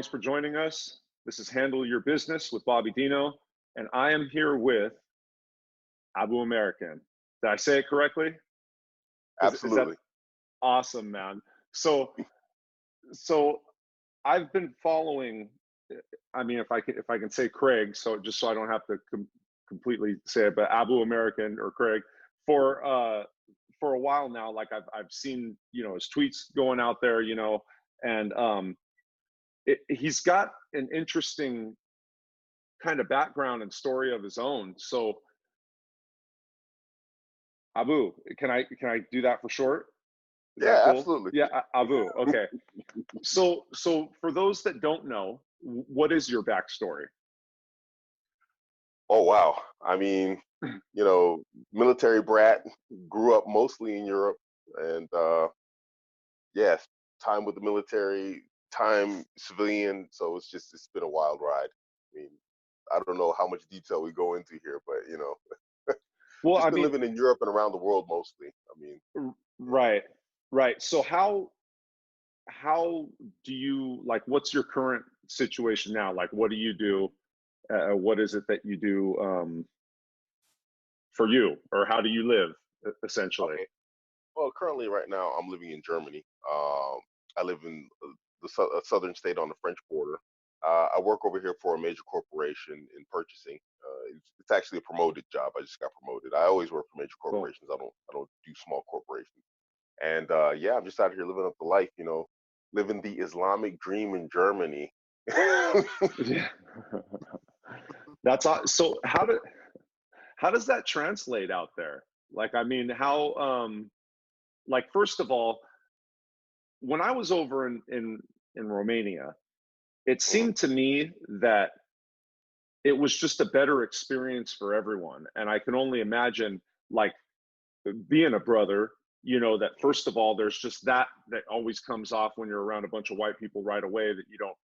Thanks for joining us. This is Handle Your Business with Bobby Dino, and I am here with Abuamerican. Did I say it correctly? Is that Absolutely. awesome, man? So, so I've been following. I mean, if I can say Craig, so just so I don't have to completely say it, but Abuamerican or Craig for a while now. Like I've seen his tweets going out there, and he's got an interesting kind of background and story of his own. So Abu, can I do that for short? Is that Yeah, cool? absolutely. Yeah, Abu. Okay. So for those that don't know, what is your backstory? Oh, wow. I mean, military brat, grew up mostly in Europe, and yes, time with the military, time civilian. So it's been a wild ride. I mean, I don't know how much detail we go into here, but Well, just I been mean, living in Europe and around the world mostly. I mean, yeah. right, right. So how do you like? What's your current situation now? Like, what do you do? What is it that you do for you, or how do you live, essentially? Okay. Well, currently, right now, I'm living in Germany. I live in a southern state on the French border. I work over here for a major corporation in purchasing. It's actually a promoted job. I just got promoted. I always work for major Cool. corporations. I don't do small corporations. And yeah, I'm just out here living up the life. Living the Islamic dream in Germany. Yeah. So how does that translate out there? Like, I mean, how like first of all, when I was over in Romania, it Mhm. seemed to me that it was just a better experience for everyone. And I can only imagine, like, being a brother, that Mhm. first of all, there's just that always comes off when you're around a bunch of white people right away, that you don't,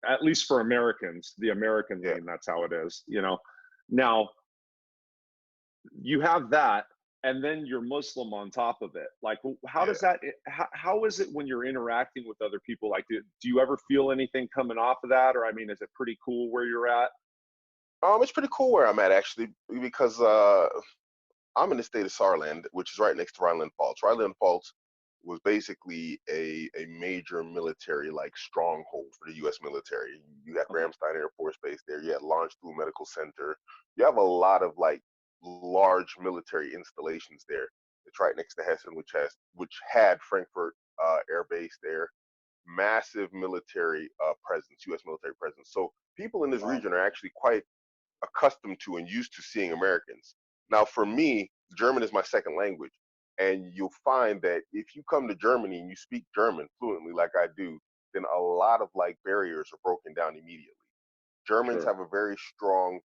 at least for Americans, the American Yeah, lean, that's how it is. Now you have that, and then you're Muslim on top of it. Like, how yeah. does that, how is it when you're interacting with other people? Like, do you ever feel anything coming off of that? Or, I mean, is it pretty cool where you're at? It's pretty cool where I'm at actually because I'm in the state of Saarland, which is right next to Rhineland-Pfalz. Rhineland-Pfalz was basically a major military like stronghold for the U.S. military. You got Okay. Ramstein Air Force Base there. You had Landstuhl Medical Center. You have a lot of like large military installations there. It's right next to Hessen, which had Frankfurt Air Base there. Massive military presence, U.S. military presence. So people in this Wow. region are actually quite accustomed to and used to seeing Americans. Now, for me, German is my second language. And you'll find that if you come to Germany and you speak German fluently like I do, then a lot of like barriers are broken down immediately. Germans Sure. have a very strong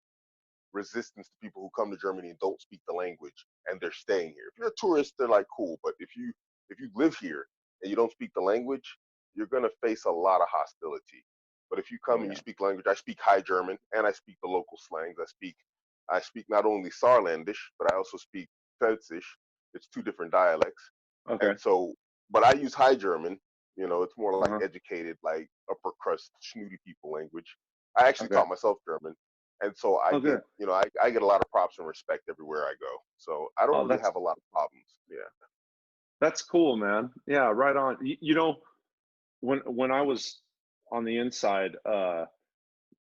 resistance to people who come to Germany and don't speak the language and they're staying here. If you're a tourist, they're like cool, but if you live here and you don't speak the language, you're gonna face a lot of hostility. But if you come Oh and you yeah. speak language, I speak High German and I speak the local slangs. I speak not only Saarlandish, but I also speak Pfälzisch. It's two different dialects. Okay. And so, but I use High German. It's more like Uh-huh. educated, like upper crust, snooty people language. I actually Okay. taught myself German, and so I Oh, get, good. I get a lot of props and respect everywhere I go. So I don't Oh, really have a lot of problems. Yeah. that's cool, man. Yeah, right on. When I was on the inside,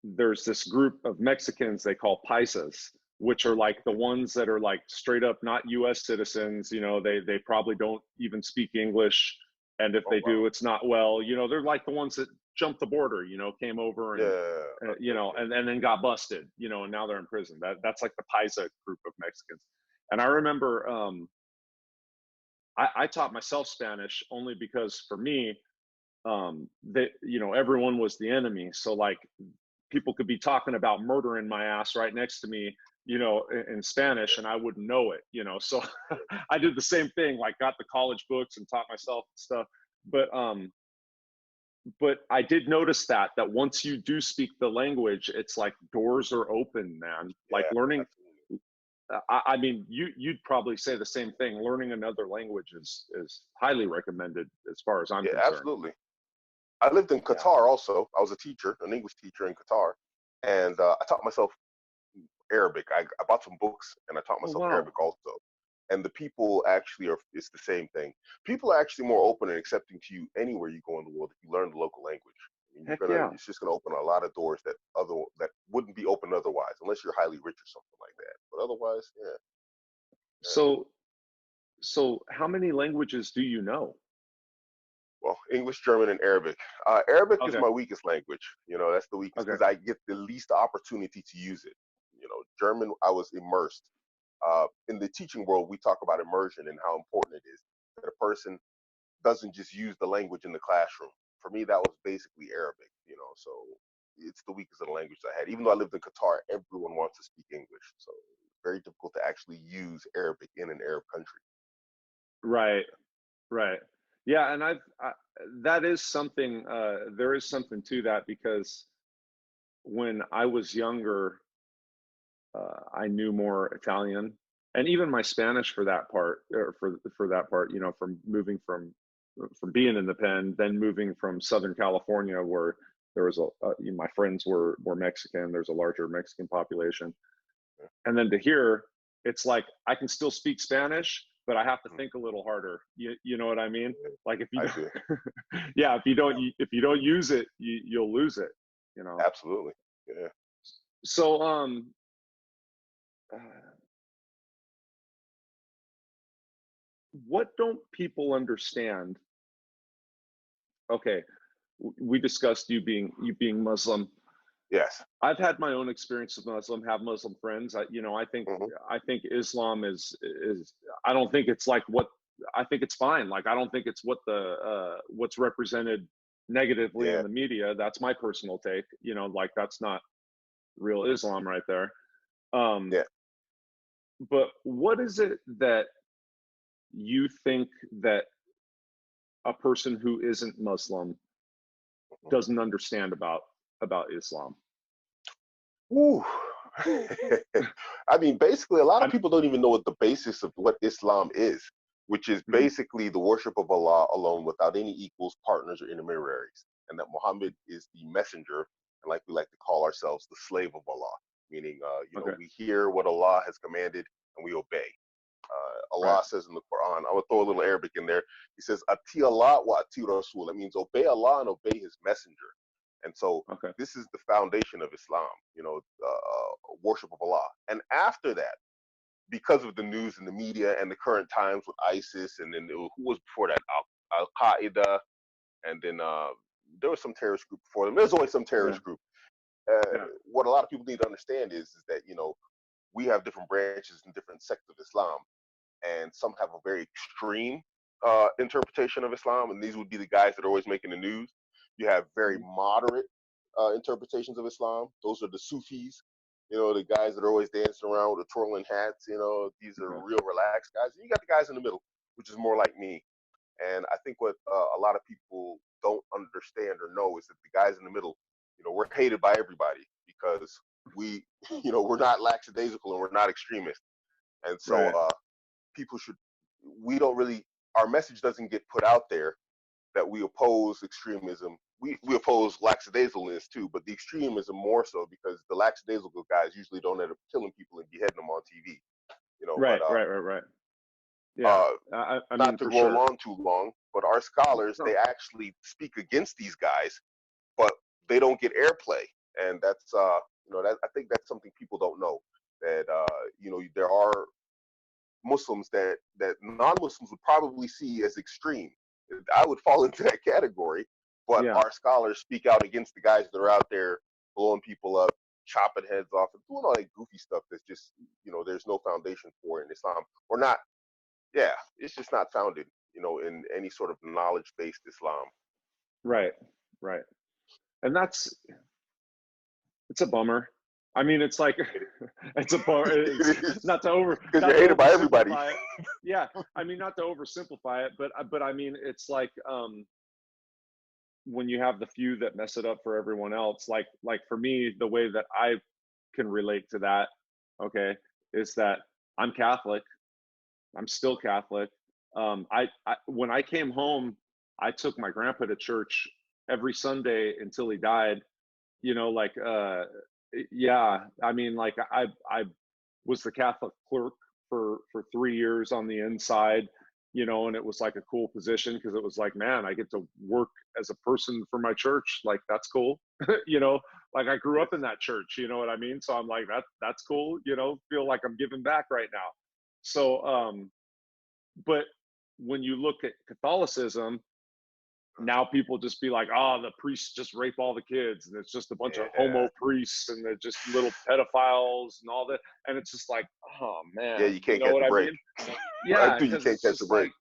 there's this group of Mexicans they call paisas, which are like the ones that are like straight up not U.S. citizens. They probably don't even speak English, and if Oh they wow. do, it's not well. They're like the ones that jumped the border. Came over and Yeah. Okay. Okay. and then got busted. And now they're in prison. That's like the paisa group of Mexicans. And I remember I taught myself Spanish only because for me, that everyone was the enemy. So like people could be talking about murdering my ass right next to me, in Spanish, and I wouldn't know it. So I did the same thing, like got the college books and taught myself stuff. But I did notice that once you do speak the language, it's like doors are open, man. Like Yeah. learning. Absolutely. I mean, you'd probably say the same thing. Learning another language is highly recommended as far as I'm Yeah. concerned. Absolutely. I lived in Yeah. Qatar also. I was a teacher, an English teacher in Qatar, and I taught myself Arabic. I bought some books and I taught Oh myself wow. Arabic also. And the people actually are, it's the same thing. People are actually more open and accepting to you anywhere you go in the world if you learn the local language. I mean, Heck yeah. it's just gonna open a lot of doors that wouldn't be open otherwise, unless you're highly rich or something like that. But otherwise, yeah, yeah. So how many languages do you know? Well, English, German, and Arabic. Arabic is Okay. my weakest language. That's the weakest Okay. because I get the least opportunity to use it. German, I was immersed. In the teaching world, we talk about immersion and how important it is that a person doesn't just use the language in the classroom. For me, that was basically Arabic. So it's the weakest of the languages I had. Even though I lived in Qatar, everyone wants to speak English, so it's very difficult to actually use Arabic in an Arab country. Right. Right. Yeah, and that is something. There is something to that because when I was younger, I knew more Italian, and even my Spanish for that part, or for that part, from moving from being in the pen, then moving from Southern California, where there was my friends were Mexican. There's a larger Mexican population, and then to here, it's like I can still speak Spanish, but I have to Mhm. think a little harder. You know what I mean? Yeah, Like if you I do. don't, yeah, if you don't use it, you'll lose it. You know. Absolutely. Yeah. So uh, what don't people understand? Okay, we discussed you being Muslim. Yes. I've had my own experience with Muslim, have Muslim friends. I think Hmm. Islam is. I don't think it's like what I think it's fine. Like I don't think it's what's represented negatively in Yeah. the media. That's my personal take. Like that's not real Islam right there. Um, Yeah. but what is it that you think that a person who isn't Muslim Mhm. doesn't understand about Islam? Ooh. I mean, basically, a lot of I'm people don't even know what the basis of what Islam is, which is mhm, basically the worship of Allah alone without any equals, partners, or intermediaries, and that Muhammad is the messenger, and like we like to call ourselves, the slave of Allah, meaning, okay, we hear what Allah has commanded and we obey. right, Allah says in the Quran, I'm gonna throw a little Arabic in there. He says, "Ati Allah wa ati Rasul." That means obey Allah and obey His messenger. And so okay, this is the foundation of Islam, worship of Allah. And after that, because of the news and the media and the current times with ISIS, and then who was before that? Al Qaeda, and then there was some terrorist group before them. There's always some yeah, terrorist group. yeah, What a lot of people need to understand is that we have different branches and different sects of Islam, and some have a very extreme interpretation of Islam, and these would be the guys that are always making the news. You have very mhm, moderate interpretations of Islam. Those are the Sufis, the guys that are always dancing around with the twirling hats. These are okay, real relaxed guys. And you got the guys in the middle, which is more like me. And I think what a lot of people don't understand or know is that the guys in the middle, we're hated by everybody because we, we're not lackadaisical and we're not extremists. And so right, people should we don't really our message doesn't get put out there that we oppose extremism. We oppose lackadaisicalness too, but the extremism more so because the lackadaisical guys usually don't end up killing people and beheading them on TV. But right. Yeah, uh, I not mean to for roll sure. on too long, but our scholars No, they actually speak against these guys, but they don't get airplay, and that's that I think that's something people don't know that there are Muslims that non-Muslims would probably see as extreme. I would fall into that category, but yeah, our scholars speak out against the guys that are out there blowing people up, chopping heads off, and doing all that goofy stuff that's just there's no foundation for in Islam, or not. Yeah, it's just not founded in any sort of knowledge-based Islam. right, right, and it's a bummer. I mean, it's like It, it's a bummer. It's it is not to over because not you're to hated by everybody. oversimplify it. Yeah, I mean, not to oversimplify it, but I mean, it's like when you have the few that mess it up for everyone else. Like for me, the way that I can relate to that, okay, is that I'm Catholic. I'm still Catholic. I when I came home, I took my grandpa to church every Sunday until he died. You know, like, yeah, I mean, like, I was the Catholic clerk for 3 years on the inside, you know, and it was like a cool position because it was like, man, I get to work as a person for my church. Like, that's cool. You know, like I grew Yes. up in that church, you know what I mean? So I'm like, that's cool, you know, feel like I'm giving back right now. So, but when you look at Catholicism, now people just be like, oh, the priests just rape all the kids, and it's just a bunch of Yeah. homo priests, and they're just little pedophiles and all that. And it's just like, oh Yeah, man, you you can't know catch what a I break. mean? Right, Yeah, dude, you because can't it's catch a just break. like,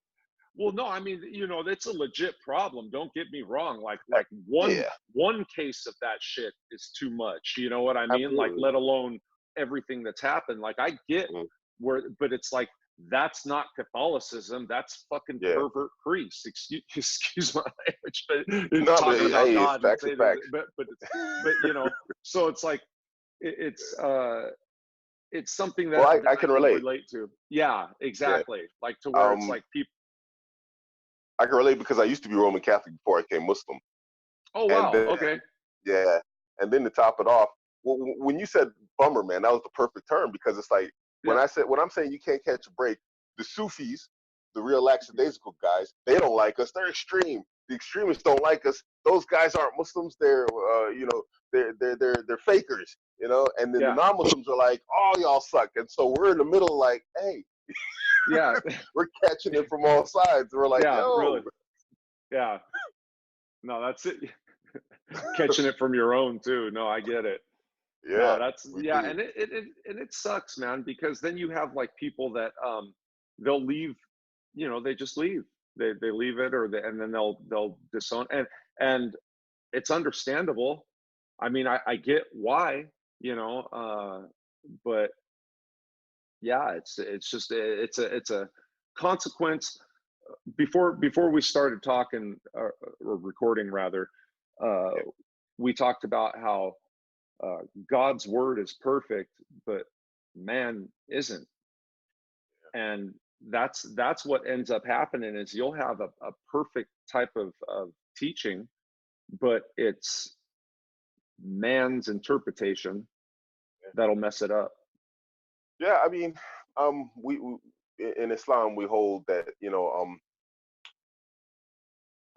well, no, I mean, you know, it's a legit problem. Don't get me wrong. Like one Yeah, one case of that shit is too much. You know what I mean? Like, absolutely. let alone everything that's happened. Like, I get Mhm. where, but it's like, that's not Catholicism. That's fucking Yeah. pervert priests. Excuse my language, but No, but talking about hey, it's God and facts are saying, facts. but it's, but you know, so it's like, it's something Well, that I I can can relate. relate to. Yeah, Yeah. exactly. Like, to where it's Um, like people. I can relate because I used to be Roman Catholic before I became Muslim. Oh And wow, then, okay, yeah, and then to top it off, when you said bummer, man, that was the perfect term because it's like yeah, when I'm saying you can't catch a break, the Sufis, the real lackadaisical guys, they don't like us. They're extreme. The extremists don't like us. Those guys aren't Muslims. They're they're fakers, you know. And then the yeah, non-Muslims are like, oh, y'all suck. And so we're in the middle, like, hey, yeah, we're catching it from all sides. We're like, yeah, yo, really, yeah. No, that's it. Catching it from your own too. No, I get it. No, yeah, that's, we yeah, do. and it sucks, man, because then you have like people that they'll leave, you know, they just leave. They leave it, or and then they'll disown, and it's understandable. I mean, I get why, you know, but yeah, it's just it's a consequence. Before we started talking, or recording rather, uh, Yeah, we talked about how God's word is perfect, but man isn't. And that's what ends up happening is you'll have a perfect type of teaching, but it's man's interpretation that'll mess it up. yeah. I mean, we in Islam we hold that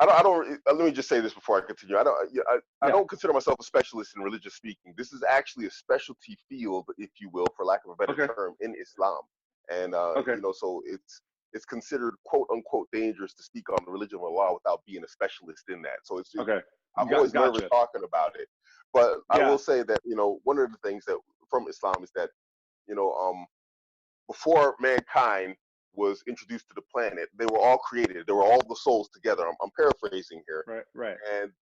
I don't. Let me just say this before I continue. I don't. Yeah, I Yeah. don't consider myself a specialist in religious speaking. This is actually a specialty field, if you will, for lack of a better Okay. term, in Islam. And Okay. so it's considered quote unquote dangerous to speak on the religion of Allah without being a specialist in that. So Okay. I'm always nervous Gotcha. talking about it. But I will Yeah. say that one of the things that from Islam is that you know um before mankind was introduced to the planet, they were all created. They were all the souls together. I'm paraphrasing here. Right. Right. And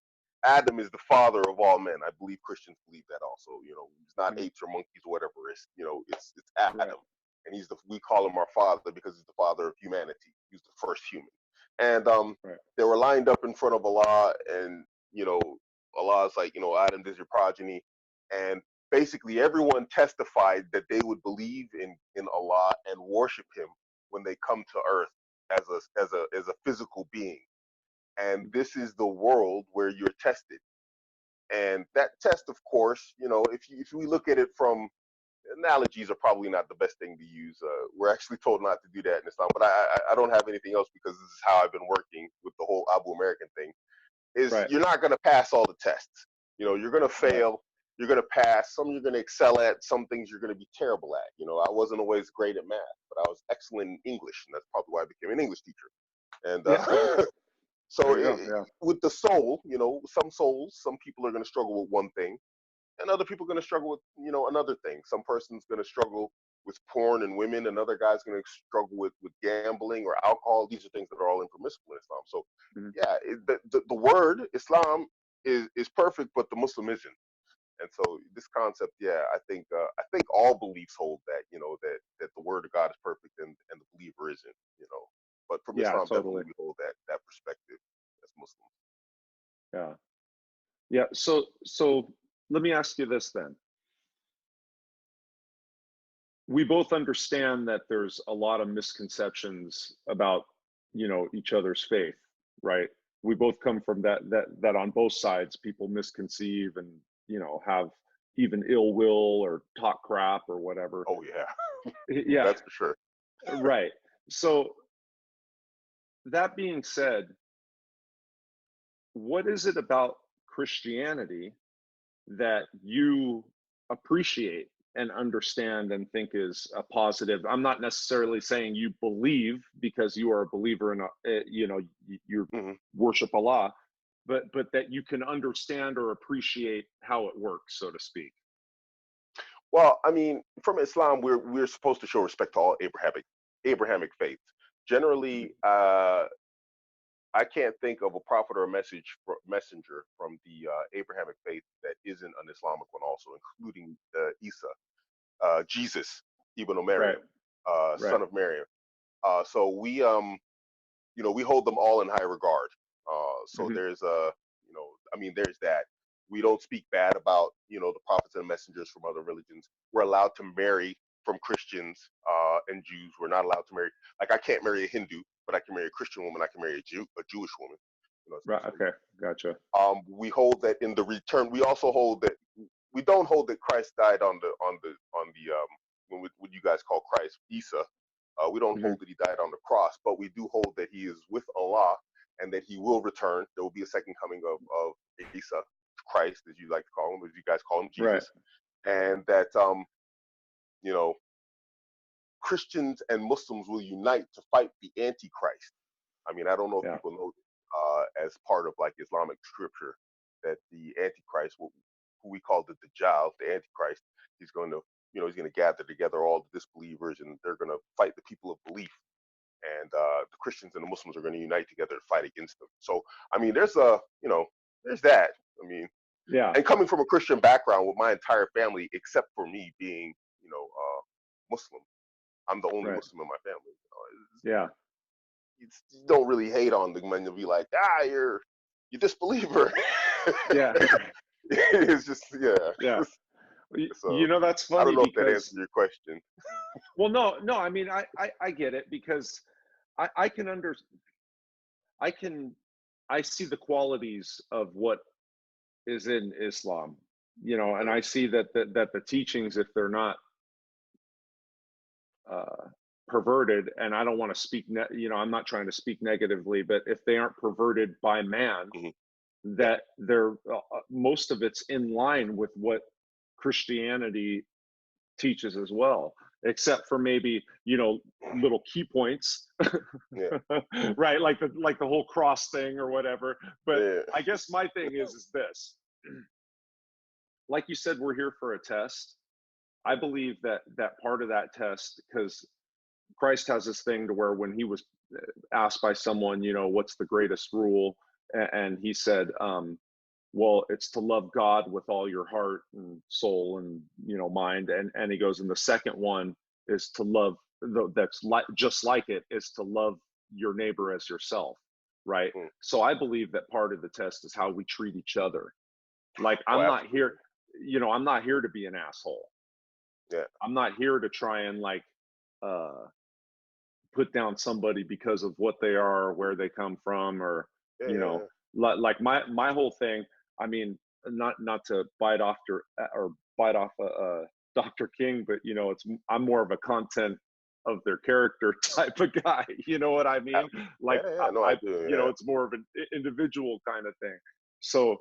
Adam is the father of all men. I believe Christians believe that also. He's not Mhm. apes or monkeys or whatever. It's Right. Adam, and we call him our father because he's the father of humanity. He's the first human, and Right. they were lined up in front of Allah, and you know, Allah's like, Adam, this is your progeny, and basically everyone testified that they would believe in Allah and worship Him when they come to Earth as a physical being. And this is the world where you're tested. And that test, of course, if we look at it from analogies are probably not the best thing to use. We're actually told not to do that in Islam, but I don't have anything else because this is how I've been working with the whole Abuamerican thing. Is Right. you're not going to pass all the tests. You're going to Right. fail. You're going to pass. Some you're going to excel at. Some things you're going to be terrible at. I wasn't always great at math, but I was excellent in English, and that's probably why I became an English teacher. And Yeah. so There you go. Yeah. with the soul, some people are going to struggle with one thing, and other people are going to struggle with another thing. Some person's going to struggle with porn and women, another guy's going to struggle with gambling or alcohol. These are things that are all impermissible in Islam. So Mhm. yeah, the word Islam is perfect, but the Muslim isn't. And so this concept, yeah, I think all beliefs hold that that the word of God is perfect and the believer isn't. But from Yeah. Islam, Totally. definitely we hold that perspective as Muslims. Yeah. Yeah. So let me ask you this then. We both understand that there's a lot of misconceptions about, each other's faith, right? we both come from that on both sides, people misconceive and, have even ill will or talk crap or whatever. Oh yeah, Yeah, that's for sure. right. So that being said, what is it about Christianity that you appreciate and understand and think is a positive? I'm not necessarily saying you believe because you are a believer in you Hmm. worship Allah, but that you can understand or appreciate how it works, so to speak. Well, I mean, from Islam, we're supposed to show respect to all Abrahamic faiths. Generally, I can't think of a prophet or a messenger from the Abrahamic faith that isn't an Islamic one, also including Isa, Jesus, Ibn Right, Maryam, right. son of Maryam. So we hold them all in high regard. So Hmm. there's I mean, there's that. We don't speak bad about, the prophets and messengers from other religions. We're allowed to marry from Christians and Jews. We're not allowed to marry. Like, I can't marry a Hindu, but I can marry a Christian woman. I can marry a Jewish woman, as Right. Muslim. Okay. Gotcha. We hold that in the return. We also hold that we don't hold that Christ died on the what you guys call Christ, Isa. We don't Hmm. hold that he died on the cross, but we do hold that he is with Allah and that he will return. There will be a second coming of Isa, Christ, as you like to call him, as you guys call him, Right. Jesus, and that you know Christians and Muslims will unite to fight the Antichrist. I mean, I don't know if Yeah. people know as part of like Islamic scripture that the Antichrist, who we call the Dajjal, the Antichrist, he's going to, he's going to gather together all the disbelievers, and they're going to fight the people of belief. And the Christians and the Muslims are going to unite together to fight against them. So, I mean, there's that. I mean, Yeah. and coming from a Christian background with my entire family, except for me being, Muslim, I'm the only Right. Muslim in my family. Yeah. You don't really hate on them and you'll be like, you're disbeliever. Yeah. It's just, yeah. Yeah. So That's I don't funny know if that answers because, your question. well, no, I mean, I get it because I can I can, I see the qualities of what is in Islam, and I Mm, see that the teachings, if they're not uh, perverted, and I don't want to speak, I'm not trying to speak negatively, but if they aren't perverted by man, mhm. Yeah. that they're most of it's in line with what Christianity teaches as well, except for maybe little key points, Yeah. right? Like the whole cross thing or whatever. But Yeah. I guess my thing is this: like you said, we're here for a test. I believe that part of that test, because Christ has this thing to where when he was asked by someone, what's the greatest rule, and he said, well, it's to love God with all your heart and soul and mind, and he goes, and the second one is to love, that's like just like it, is to love your neighbor as yourself, right? Mm. So I believe that part of the test is how we treat each other. Like, Oh, I'm not here, absolutely. I'm not here to be an asshole. Yeah. I'm not here to try and uh put down somebody because of what they are or where they come from, or Yeah. you Yeah. know Yeah. like my whole thing, I mean, not to bite off Dr. King, but I'm more of a content of their character type of guy, you know what I mean? Like, Yeah. Yeah. No, I do. Yeah. it's more of an individual kind of thing. So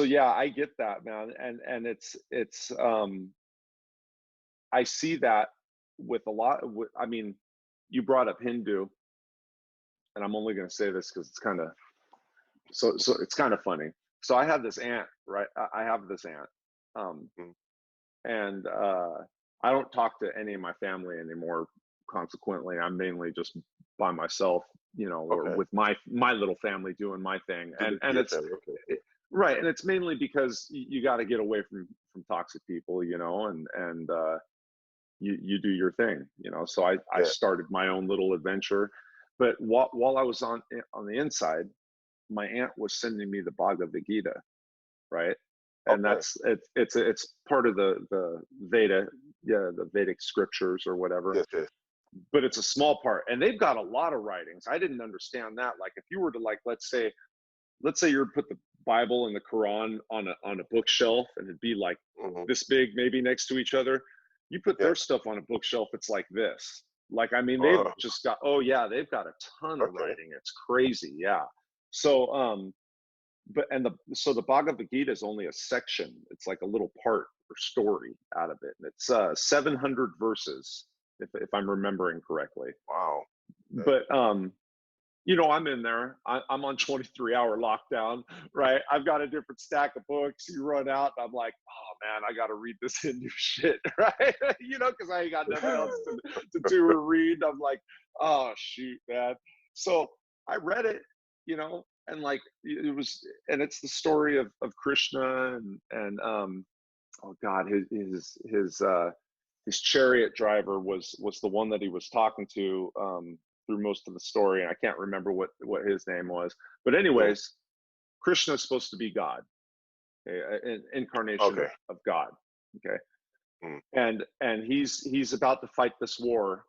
yeah, I get that, man. And it's I see that with a lot of, I mean, you brought up Hindu, and I'm only going to say this because it's kind of, so it's kind of funny. So I have this aunt, right? I have this aunt, um, Mm. and I don't talk to any of my family anymore. Consequently, I'm mainly just by myself, or Okay. with my little family doing my thing, To and your it's family. Okay. right, and it's mainly because you got to get away from toxic people, and you do your thing, so I Yeah. started my own little adventure. But while I was on the inside, my aunt was sending me the Bhagavad Gita, right? And Okay. it's part of the Veda, yeah, the Vedic scriptures or whatever. Yes. Yes. but it's a small part, and they've got a lot of writings. I didn't understand that. Like if you were to, like, let's say you would put the Bible and the Quran on a bookshelf, and it'd be like Hmm. this big, maybe next to each other. You put Yeah. their stuff on a bookshelf, it's like this. Like, I mean, they've Uh, just got, oh yeah, they've got a ton of okay. writing. It's crazy. Yeah. So but and the Bhagavad Gita is only a section. It's like a little part or story out of it. And it's 700 verses, if I'm remembering correctly. Wow. Okay. But I'm in there. I'm on 23-hour lockdown, right? I've got a different stack of books. You run out, and I'm like, oh man, I got to read this Hindu shit, right? Because I ain't got nothing else to do or read. I'm like, oh shoot, man. So I read it, and like it was, and it's the story of Krishna and oh God, his chariot driver was the one that he was talking to through most of the story, and I can't remember what his name was. But Mm, anyways, Krishna is supposed to be God, an incarnation okay. of God. Okay, Mm, and he's about to fight this war,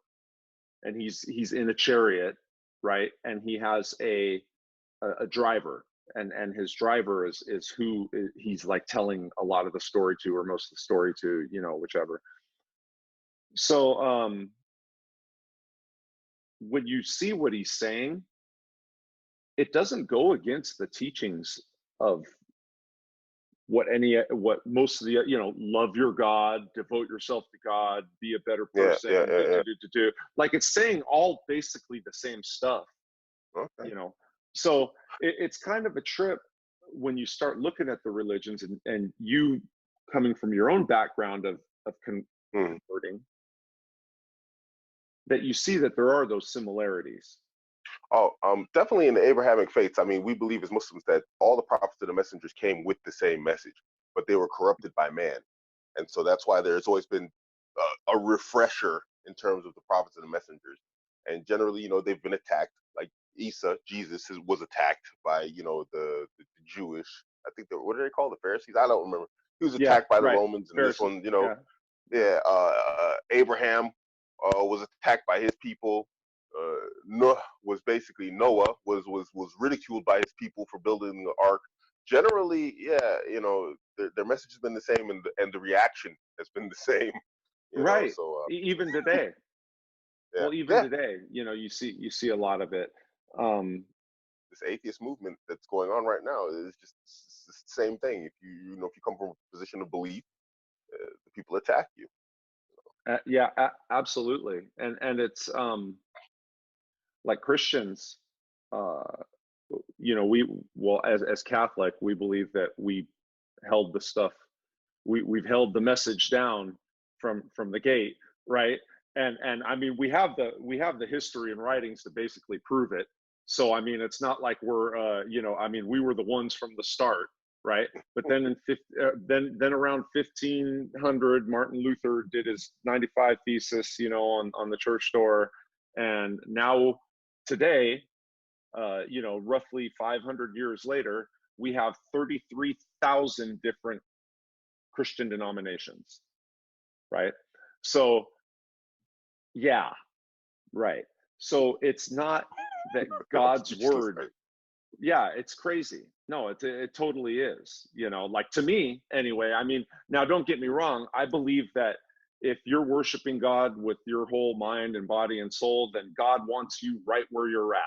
and he's in a chariot, right? And he has a driver, and his driver is who he's like telling a lot of the story to, or most of the story to, whichever. So when you see what he's saying, it doesn't go against the teachings of what most of the, love your God, devote yourself to God, be a better yeah, yeah, person, yeah, yeah. like it's saying all basically the same stuff, Okay. you know. So it's kind of a trip when you start looking at the religions, and you coming from your own background of Mm. converting, that you see that there are those similarities. Oh, definitely in the Abrahamic faiths. I mean, we believe as Muslims that all the prophets and the messengers came with the same message, but they were corrupted by man, and so that's why there's always been a refresher in terms of the prophets and the messengers. And generally, they've been attacked. Like Jesus was attacked by the Jewish. I think what do they call the Pharisees? I don't remember. He was Yeah, attacked by the right. Romans, and this Pharisees. one, Yeah. yeah, Abraham was attacked by his people. Noah was ridiculed by his people for building the ark. Generally, yeah, their message has been the same, and the reaction has been the same. Right. So Even today. yeah, Well, even yeah, today, you see a lot of it. Um, this atheist movement that's going on right now is just it's the same thing. If you come from a position of belief, the people attack you. yeah, absolutely. And it's like Christians, uh, as Catholic, we believe that held the stuff, we've held the message down from the gate, right? And I mean, we have the history and writings to basically prove it. So I mean, it's not like we're I mean, we were the ones from the start, right? But then then around 1500, Martin Luther did his 95 thesis, on the church door. And now today, roughly 500 years later, we have 33,000 different Christian denominations, right? So, yeah, right. So it's not that I'm God's speechless. word, yeah, it's crazy. No, it totally is. Like, to me anyway. I mean, now don't get me wrong. I believe that if you're worshiping God with your whole mind and body and soul, then God wants you right where you're at.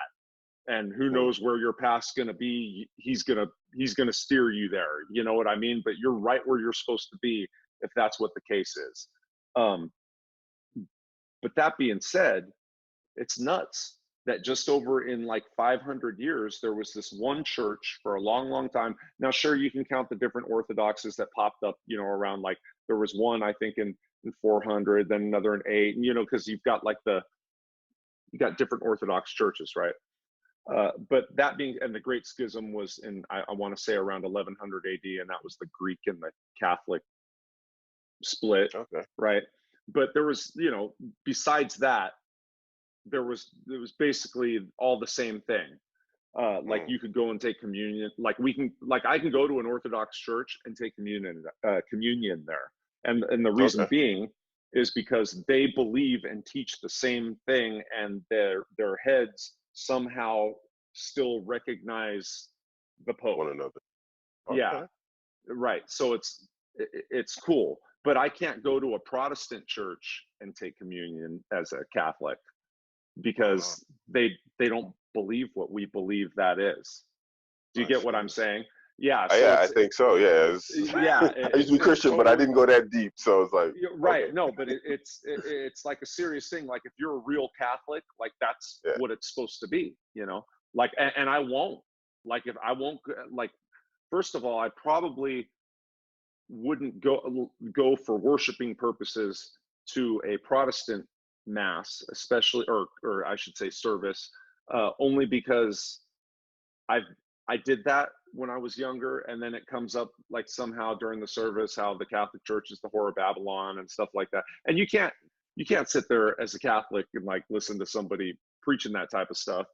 And who Mm, knows where your path's going to be. He's going to steer you there, you know what I mean? But you're right where you're supposed to be, if that's what the case is. um but that being said, it's nuts that just over in like 500 years there was this one church for a long, long time. Now sure, you can count the different orthodoxes that popped up, around, like there was one, I think, in 400, then another in 8, and because you got different orthodox churches, right? But that being, and the Great Schism was in, I want to say, around 1100 AD, and that was the Greek and the Catholic split, okay. right? But there was, besides that, there was basically all the same thing. Like Mm, you could go and take communion. Like I can go to an Orthodox church and take communion there, and the reason okay. being is because they believe and teach the same thing, and their heads somehow still recognize the Pope. One another. Yeah, Okay. right. So it's cool, but I can't go to a Protestant church and take communion as a Catholic Uh, because they don't believe what we believe that is. Do you I get what I'm see. saying? Yeah. So Yeah, I think so. Yeah, yeah, I used to be it's Christian, but I totally didn't go that deep. So it's like, okay, right. No, but it's like a serious thing. Like if you're a real Catholic, like that's yeah, what it's supposed to be, Like, and I won't. Like if I won't, like, first of all, I probably wouldn't go for worshiping purposes to a Protestant mass, especially, or I should say service, only because I've I did that when I was younger, and then it comes up like somehow during the service how the Catholic Church is the whore of Babylon and stuff like that. And you can't sit there as a Catholic and like listen to somebody preaching that type of stuff.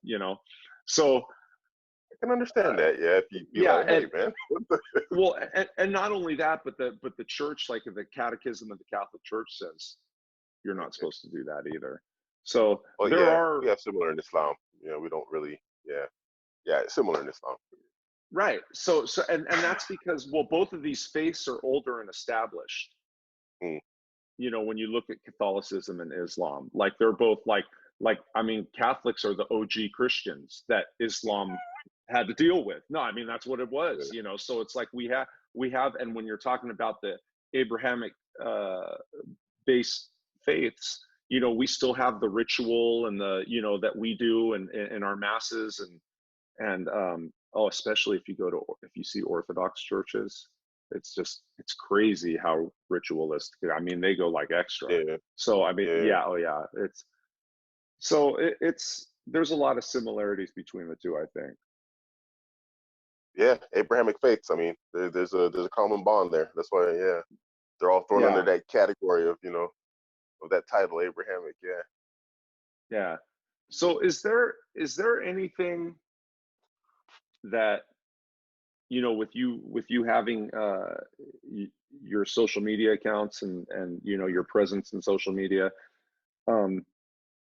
So I can understand that. Yeah, if you be yeah, like, hey, man, well, and not only that, but the church, like the Catechism of the Catholic Church says you're not okay. supposed to do that either. So Well, there yeah, are we have similar in Islam. We don't really, yeah, yeah, similar in Islam. right. So and that's because, well, both of these faiths are older and established. Mm, When you look at Catholicism and Islam, like they're both like I mean, Catholics are the OG Christians that Islam had to deal with. No, I mean that's what it was. yeah, So it's like we have, and when you're talking about the Abrahamic based faiths, we still have the ritual and the that we do in our masses, and oh, especially if you see Orthodox churches, it's crazy how ritualistic. I mean, they go like extra. yeah, So I mean, yeah, yeah, oh yeah, it's there's a lot of similarities between the two, I think. yeah. Abrahamic faiths. I mean, there's a common bond there. That's why, yeah, they're all thrown under Yeah, that category of that title, Abrahamic. Yeah. yeah. So is there anything that with you having your social media accounts and your presence in social media, um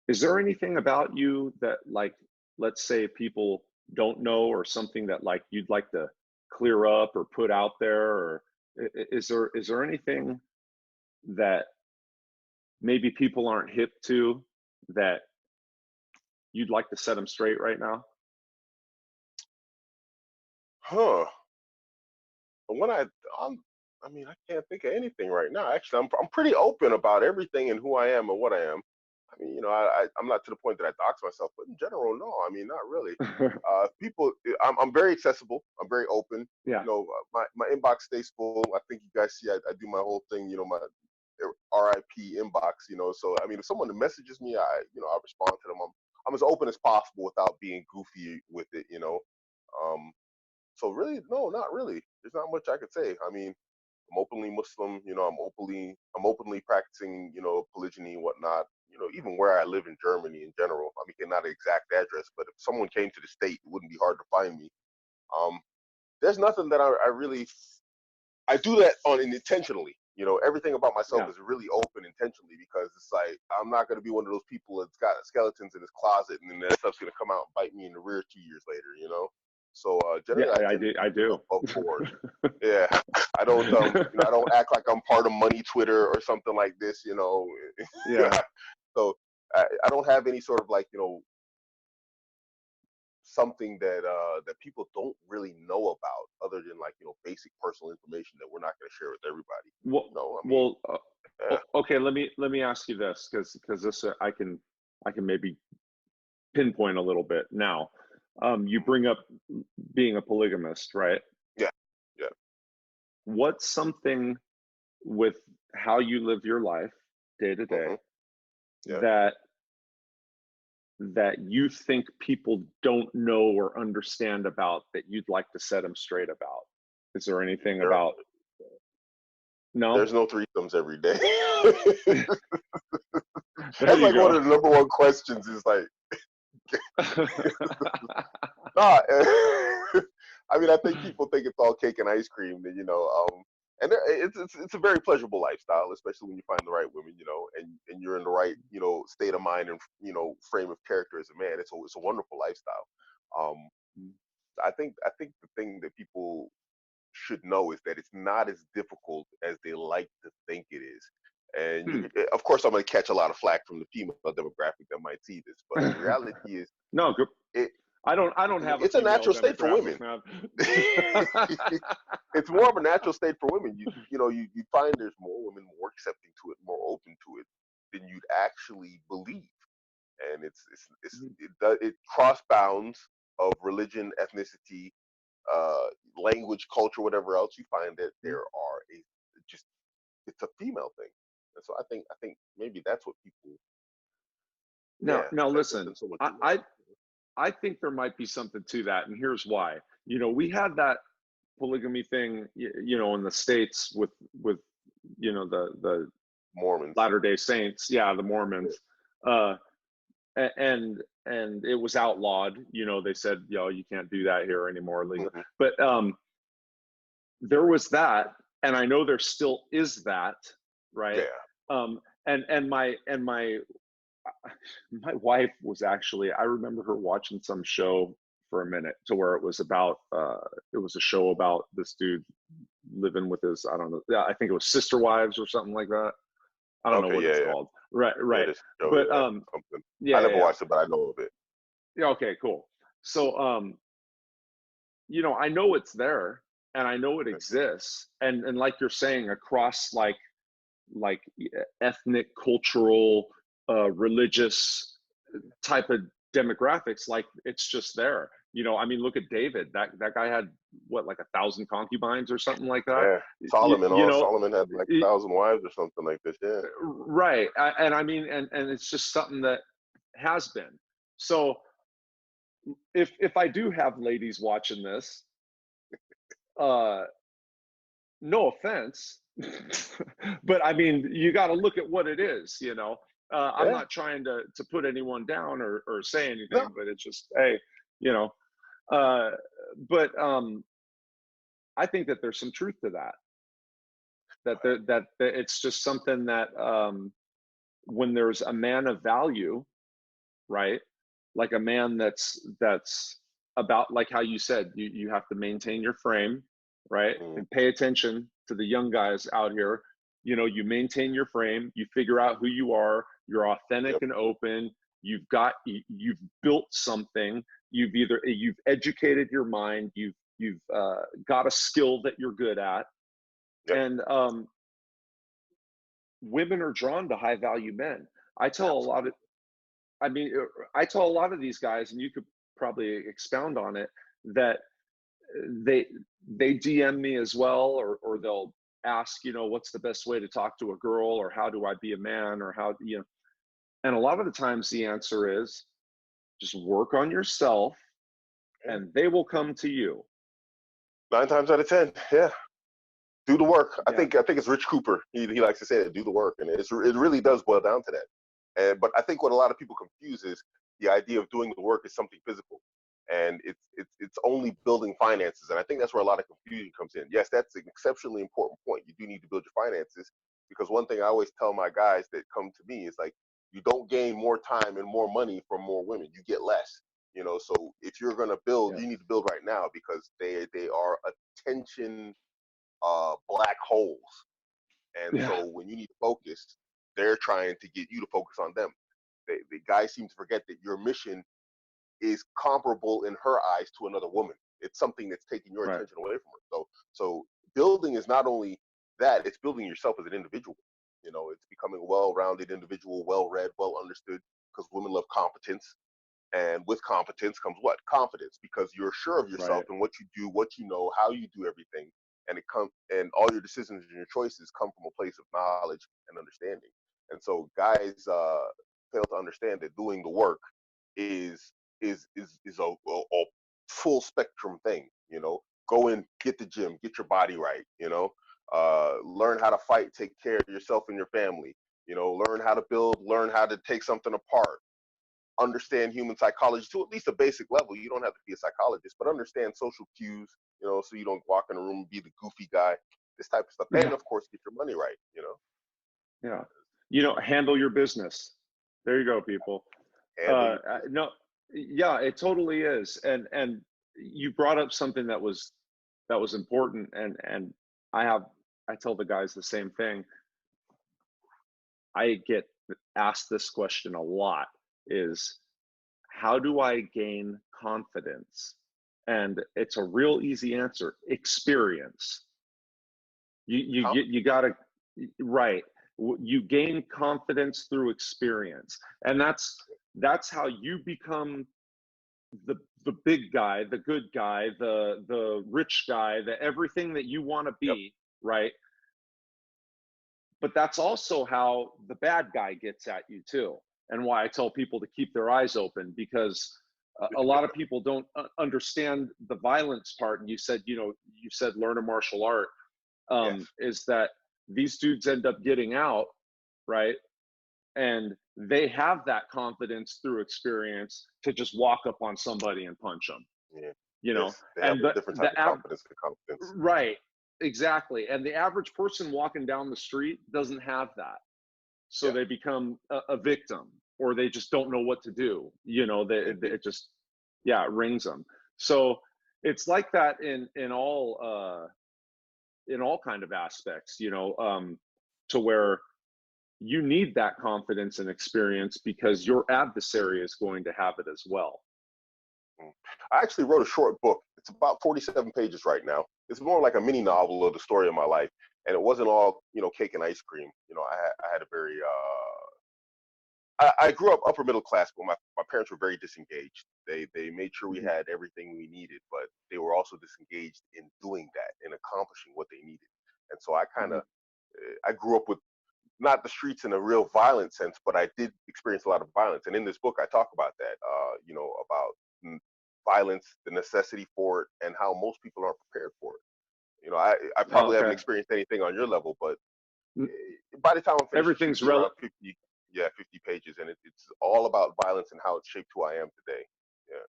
is there anything about you that, like, let's say people don't know, or something that like you'd like to clear up or put out there, or is there anything that maybe people aren't hip to that you'd like to set them straight right now? Huh. But I mean, I can't think of anything right now. Actually, I'm pretty open about everything and who I am and what I am. I mean, I'm not to the point that I dox myself, but in general, no. I mean, not really. People, I'm very accessible. I'm very open. Yeah, My inbox stays full. I think you guys see I do my whole thing. My RIP inbox. So I mean, if someone messages me, I respond to them. I'm as open as possible without being goofy with it. So really, no, not really. There's not much I could say. I mean, I'm openly Muslim. I'm openly practicing, polygyny and whatnot. Even where I live in Germany in general. I mean, not an exact address, but if someone came to the state, it wouldn't be hard to find me. Um, there's nothing that I really. I do that intentionally. Everything about myself yeah, is really open intentionally because it's like I'm not going to be one of those people that's got skeletons in his closet and then that stuff's going to come out and bite me in the rear 2 years later. So yeah. generally, I I tend to do. I keep it do. above board. Yeah, I don't act like I'm part of Money Twitter or something like this. Yeah. So I don't have any sort of like something that people don't really know about other than like basic personal information that we're not going to share with everybody. Well, I mean, well. yeah, Okay. Let me ask you this, because this I can maybe pinpoint a little bit now. You mhm, bring up being a polygamist, right? yeah, yeah, What's something with how you live your life day to day hmm yeah. that you think people don't know or understand about, that you'd like to set them straight about? Is there anything There, about? No? there's no threesomes every day. There That's you like one go. of the number one questions. Is like, nah. I mean, I think people think it's all cake and ice cream. That And it's a very pleasurable lifestyle, especially when you find the right women, and you're in the right, state of mind and frame of character as a man. It's a wonderful lifestyle. Um, I think the thing that people should know is that it's not as difficult as they like to think it is. And of course, I'm going to catch a lot of flack from the female demographic that might see this, but the reality is, No, it I don't have a it's a female natural state for demographic, women. man. It's more of a natural state for women. You find there's more women more accepting to it, more open to it than you'd actually believe, and it cross bounds of religion, ethnicity, language, culture, whatever else. You find that there are just it's a female thing, and so I think maybe that's what people, yeah, Now listen, that's so much. I think there might be something to that, and here's why. We had that polygamy thing, in the States with the Mormons. Latter-day Saints, yeah, the Mormons, uh, and it was outlawed. They said, you can't do that here anymore legally. Mm-hmm. But there was that, and I know there still is that, right? Yeah. My wife was actually, I remember her watching some show for a minute to where it was about it was a show about this dude living with his, I don't know, yeah, I think it was sister wives or something like that. I don't know Okay. what Yeah. it's Yeah. called. Right. Yeah. This show, But yeah, something. I yeah, never yeah, watched it, but I know of it. yeah. Okay, cool. So I know it's there and I know it exists. And like you're saying, across like ethnic, cultural, religious type of demographics, like it's just there. I mean, look at David. That guy had what, like 1,000 concubines or something like that. Yeah. Solomon had like 1,000 wives or something like this. Yeah. Right. And I mean, and it's just something that has been. So if I do have ladies watching this, uh, no offense, but I mean, you got to look at what it is. I'm Yeah. not trying to put anyone down or say No. anything, but it's just, hey, you know. Uh, but I think that there's some truth to that. That it's just something that when there's a man of value, right? Like a man that's about, like how you said, you have to maintain your frame, right? Mm. And pay attention to the young guys out here. You maintain your frame, you figure out who you are, you're authentic Yep. and open, you've built something, you've educated your mind, you've got a skill that you're good at. Yep. And women are drawn to high value men. I tell a lot of I mean, I tell a lot of these guys, and you could probably expound on it, that they DM me as well, or they'll ask, what's the best way to talk to a girl, or how do I be a man, or how. And a lot of the times the answer is just work on yourself, and they will come to you. 9 times out of 10, yeah. Do the work. Yeah. I think it's Rich Cooper. He likes to say that, do the work, and it really does boil down to that. But I think what a lot of people confuse is the idea of doing the work is something physical, and it's only building finances. And I think that's where a lot of confusion comes in. Yes, that's an exceptionally important point. You do need to build your finances, because one thing I always tell my guys that come to me is like, you don't gain more time and more money from more women. You get less. So if you're going to build, you need to build right now, because they are attention black holes. And so when you need to focus, they're trying to get you to focus on them. The guys seem to forget that your mission is comparable in her eyes to another woman. It's something that's taking your attention away from her. So building is not only that, it's building yourself as an individual. It's becoming a well-rounded individual, well-read, well understood, because women love competence. And with competence comes what? Confidence, because you're sure of yourself and what you do, what you know, how you do everything. And all your decisions and your choices come from a place of knowledge and understanding. And so guys fail to understand that doing the work is a full spectrum thing. Go in, get the gym, get your body right. Learn how to fight, take care of yourself and your family. Learn how to build, learn how to take something apart. Understand human psychology to at least a basic level. You don't have to be a psychologist, but understand social cues, so you don't walk in a room and be the goofy guy. this type of stuff, Yeah. and of course get your money right. You know, Yeah. You know, handle your business. There you go, people. handle your No, yeah, it totally is. And you brought up something that was important, and I have I tell the guys the same thing. I get asked this question a lot is how do I gain confidence? And it's a real easy answer, experience. You gotta, right. You gain confidence through experience, and that's how you become the big guy, the good guy, the rich guy, the everything that you want to Yep. be, right? But that's also how the bad guy gets at you too, and why I tell people to keep their eyes open, because a lot of people don't understand the violence part. And you said, you said learn a martial art, Yes. is that these dudes end up getting out, right? And they have that confidence through experience to just walk up on somebody and punch them, Yeah. you know. Yes. They have And a different type of confidence and confidence. right, exactly. And the average person walking down the street doesn't have that, so Yeah. they become a victim, or they just don't know what to do. It just, yeah, it rings them. So it's like that in all kind of aspects, to where you need that confidence and experience because your adversary is going to have it as well. Mm. I actually wrote a short book. It's about 47 pages right now. It's more like a mini novel of the story of my life, and it wasn't all cake and ice cream. I had a very I grew up upper middle class, but my parents were very disengaged. They made sure we Mhm. had everything we needed, but they were also disengaged in doing that and accomplishing what they needed. And so I kind Mhm. of I grew up with not the streets in a real violent sense, but I did experience a lot of violence. And in this book, I talk about that, about violence, the necessity for it, and how most people aren't prepared for it. I Oh, probably haven't okay. experienced anything on your level, but N- by the time I'm finished, it should Everything's be around 50, yeah, 50 pages, and it's all about violence and how it shaped who I am today. Yeah,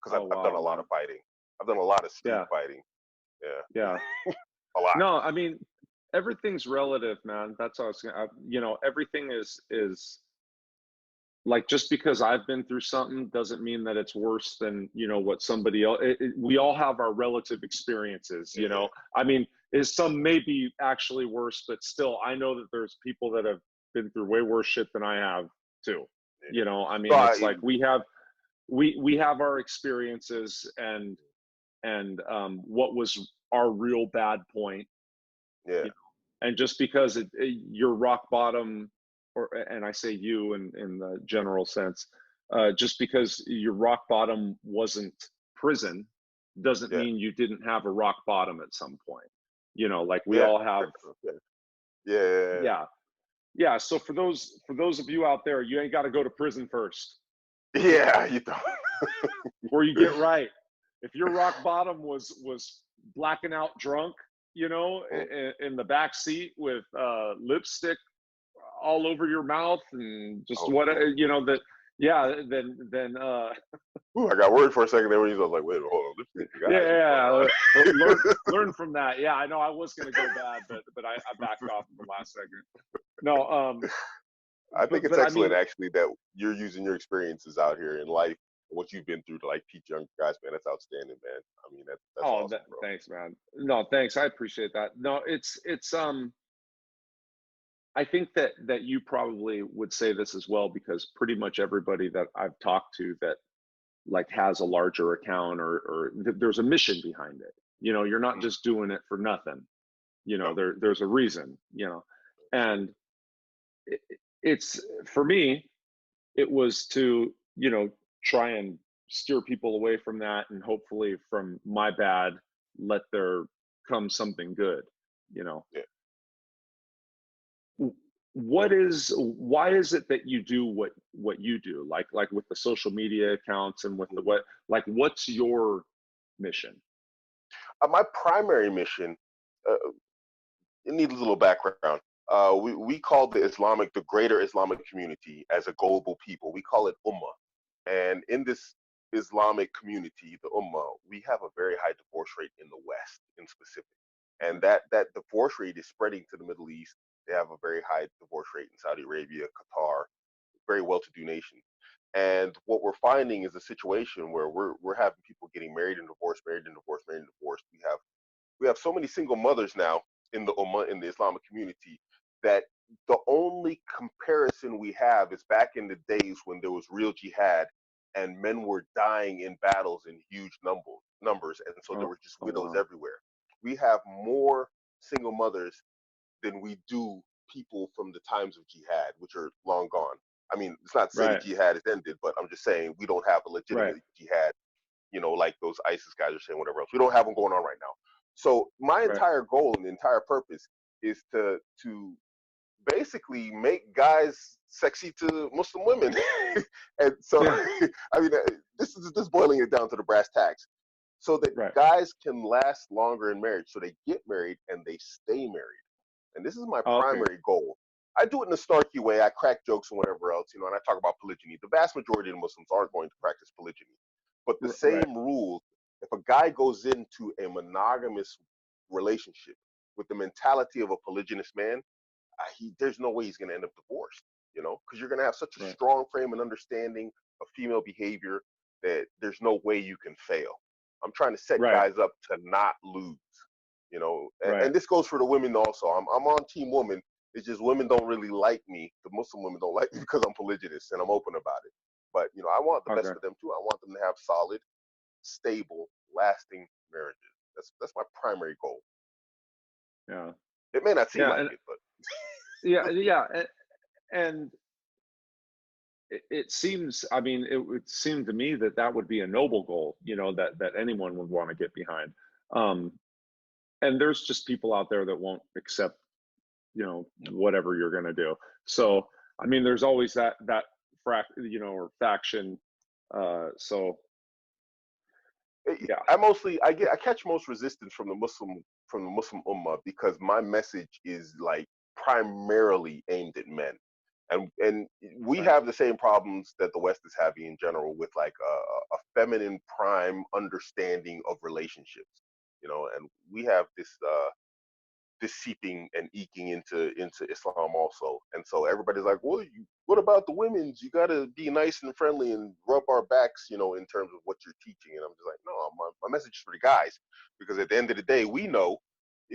because Oh, I've done wow, a lot man. of fighting. I've done a lot of street Yeah, fighting. Yeah, yeah. a lot. No, I mean, everything's relative, man. That's how it's gonna. Everything is like, just because I've been through something doesn't mean that it's worse than what somebody else. We all have our relative experiences. Yeah, I mean, is some may be actually worse, but still, I know that there's people that have been through way worse shit than I have too. yeah. I So mean, it's like we have our experiences, and what was our real bad point, yeah, and just because you're rock bottom, and I say you in the general sense, just because your rock bottom wasn't prison doesn't yeah, mean you didn't have a rock bottom at some point. Like we yeah, all have. yeah, yeah, Yeah, yeah. So for those of you out there, you ain't got to go to prison first yeah. You before you get right. If your rock bottom was blacking out drunk, know. in the back seat with lipstick all over your mouth and just Oh what, man. that, yeah, then Ooh, I got worried for a second there when he was like, wait, hold on, lipstick, you got eyes, what's going yeah, on? learn from that. Yeah, I know I was gonna go bad, but I backed off at the last second. No, I think it's but I excellent mean, actually that you're using your experiences out here in life, what you've been through to like teach young guys, man. That's outstanding, man. I mean, that's oh, awesome, bro. thanks, man. No, thanks. I appreciate that. No, it's I think that you probably would say this as well, because pretty much everybody that I've talked to that like has a larger account, or there's a mission behind it. You're not Mm, just doing it for nothing. no, There's a reason. And it, it's for me, it was to try and steer people away from that, and hopefully from my bad let there come something good. You know, yeah. why is it that you do what you do, like with the social media accounts and with the what, like what's your mission? My primary mission, uh, it needs a little background. We call the greater Islamic community as a global people. We call it Ummah. And in this Islamic community, the Ummah, we have a very high divorce rate in the West in specific. and that divorce rate is spreading to the Middle East. They have a very high divorce rate in Saudi Arabia, Qatar, very well-to-do nations. And what we're finding is a situation where we're having people getting married and divorced, married and divorced, married and divorced. We have so many single mothers now in the Ummah, in the Islamic community, that the only comparison we have is back in the days when there was real jihad and men were dying in battles in huge numbers, and so there Oh, were just oh widows wow. everywhere. We have more single mothers than we do people from the times of jihad, which are long gone. I mean, it's not to say that Right, jihad is ended, but I'm just saying we don't have a right, legitimate jihad, like those ISIS guys are saying, whatever else. We don't have them going on right now. So my right. entire goal and the entire purpose is to basically make guys sexy to Muslim women. And so, Yeah, I mean, this is just boiling it down to the brass tacks, so that right. guys can last longer in marriage, so they get married and they stay married. And this is my Oh, okay. primary goal. I do it in a snarky way. I crack jokes and whatever else, and I talk about polygyny. The vast majority of Muslims aren't going to practice polygyny, but the Right, same rules. If a guy goes into a monogamous relationship with the mentality of a polygynous man, there's no way he's going to end up divorced, because you're going to have such a right, strong frame and understanding of female behavior that there's no way you can fail. I'm trying to set right, guys up to not lose, and right. this goes for the women also. I'm on team woman. It's just women don't really like me. The Muslim women don't like me because I'm polygynous and I'm open about it. But I want the best Okay. for them too. I want them to have solid, stable, lasting marriages. That's my primary goal. Yeah. It may not seem Yeah, like and it, but yeah, and it seems, I mean, it would seem to me that that would be a noble goal, that anyone would want to get behind. Um, and there's just people out there that won't accept, whatever you're going to do. So, I mean, there's always that or faction. So yeah, I catch most resistance from the Muslim Ummah because my message is like primarily aimed at men, and we right, have the same problems that the West is having in general with like a feminine prime understanding of relationships, and we have this seeping and eking into Islam also. And so everybody's like, well, what about the women's? You got to be nice and friendly and rub our backs, in terms of what you're teaching. And I'm just like, no, my message is for the guys, because at the end of the day, we know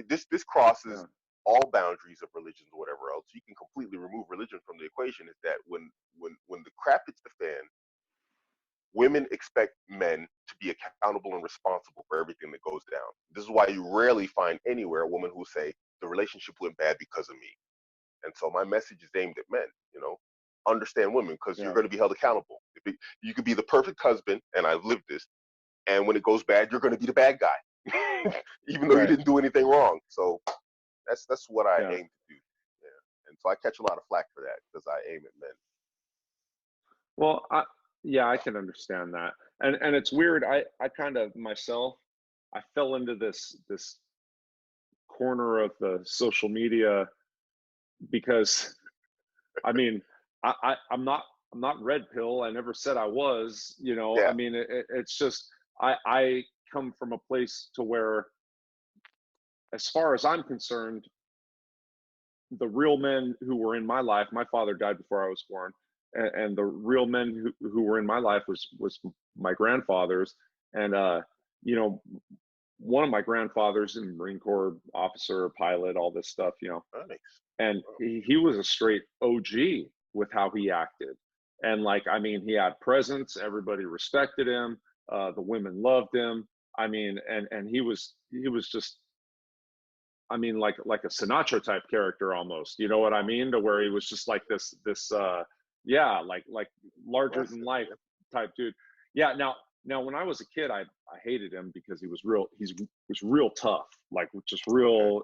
this crosses yeah, all boundaries of religions or whatever else. You can completely remove religion from the equation. Is that when the crap hits the fan, women expect men to be accountable and responsible for everything that goes down. This is why you rarely find anywhere a woman who say the relationship went bad because of me. And so my message is aimed at men, understand women, because you're yeah, going to be held accountable. You could be the perfect husband, and I've lived this, and when it goes bad, you're going to be the bad guy, even though you right, didn't do anything wrong. So that's what I yeah. aim to do. Yeah. And so I catch a lot of flack for that because I aim at men. Well, yeah, I can understand that, and it's weird. I kind of myself, I fell into this corner of the social media because I mean, I'm not red pill. I never said I was. I Yeah. mean, it's just I come from a place to where, as far as I'm concerned, the real men who were in my life. My father died before I was born, and the real men who were in my life was my grandfathers, and you know, one of my grandfathers, in Marine Corps officer, pilot, all this stuff. Nice. And Oh, he was a straight OG with how he acted. And like, I mean, he had presence, everybody respected him, the women loved him. I mean, and he was just, I mean, like a Sinatra type character almost, you know what I mean? To where he was just like this yeah, like larger that's than it. life Yeah. type dude. Yeah, now when I was a kid, I hated him because he was real tough, like just Okay. real,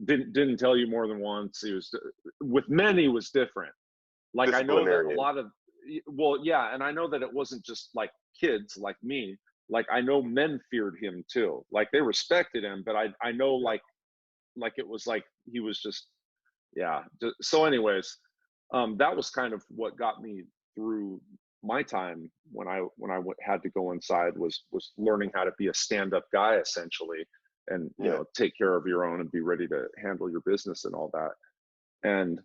didn't tell you more than once. He was, with men, he was different. Like, I know that a Disciplinarian. lot of, well, yeah, and I know that it wasn't just like kids like me. Like, I know men feared him too. Like, they respected him, but I know, Yeah. like it was like he was just, yeah. So anyways, that was kind of what got me through my time when I had to go inside, was learning how to be a stand-up guy, essentially. and Yeah. take care of your own and be ready to handle your business and all that. And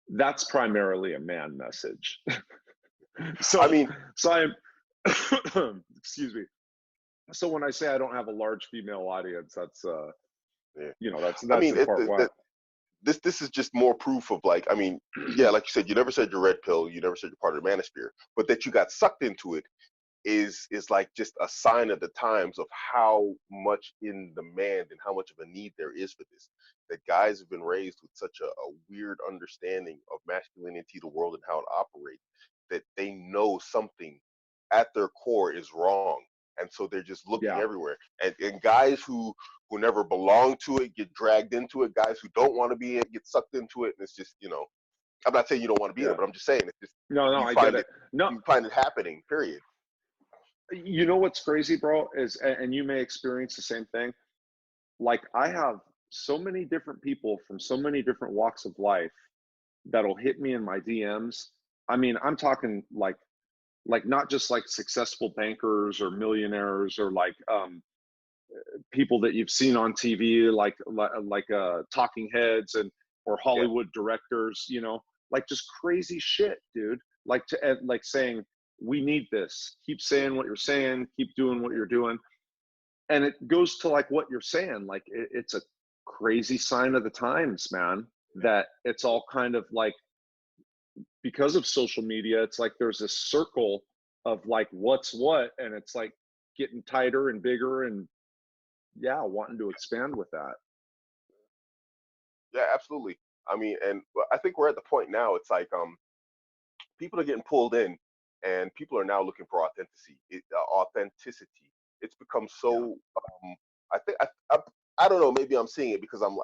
that's primarily a man message. I so mean, so I'm excuse me. So when I say I don't have a large female audience, that's yeah. I that's mean, in part why. this is just more proof of, like, I mean, yeah, like you said, you never said your red pill, you never said you're part of the manosphere, but that you got sucked into it is like just a sign of the times of how much in demand and how much of a need there is for this. That guys have been raised with such a weird understanding of masculinity, the world, and how it operates, that they know something at their core is wrong. And so they're just looking Yeah, everywhere. And guys who never belong to it get dragged into it. Guys who don't want to be in it get sucked into it. And it's just, I'm not saying you don't want to be in it, yeah. but I'm just saying it's just No, no, you I get find it. it No, you find it happening, period. you know what's crazy, bro, is, and you may experience the same thing. Like, I have so many different people from so many different walks of life that'll hit me in my DMs. I mean, I'm talking like not just like successful bankers or millionaires or like people that you've seen on TV, like talking heads and or Yeah. Hollywood directors, like just crazy shit, dude. Like saying, we need this. Keep saying what you're saying. Keep doing what you're doing. And it goes to like what you're saying. Like it's a crazy sign of the times, man. That it's all kind of like, because of social media, it's like there's this circle of like what's what, and it's like getting tighter and bigger, and yeah, wanting to expand with that. Yeah, absolutely. I mean, and I think we're at the point now. It's like people are getting pulled in, and people are now looking for authenticity. It's become Yeah. so. I think I don't know. Maybe I'm seeing it because I'm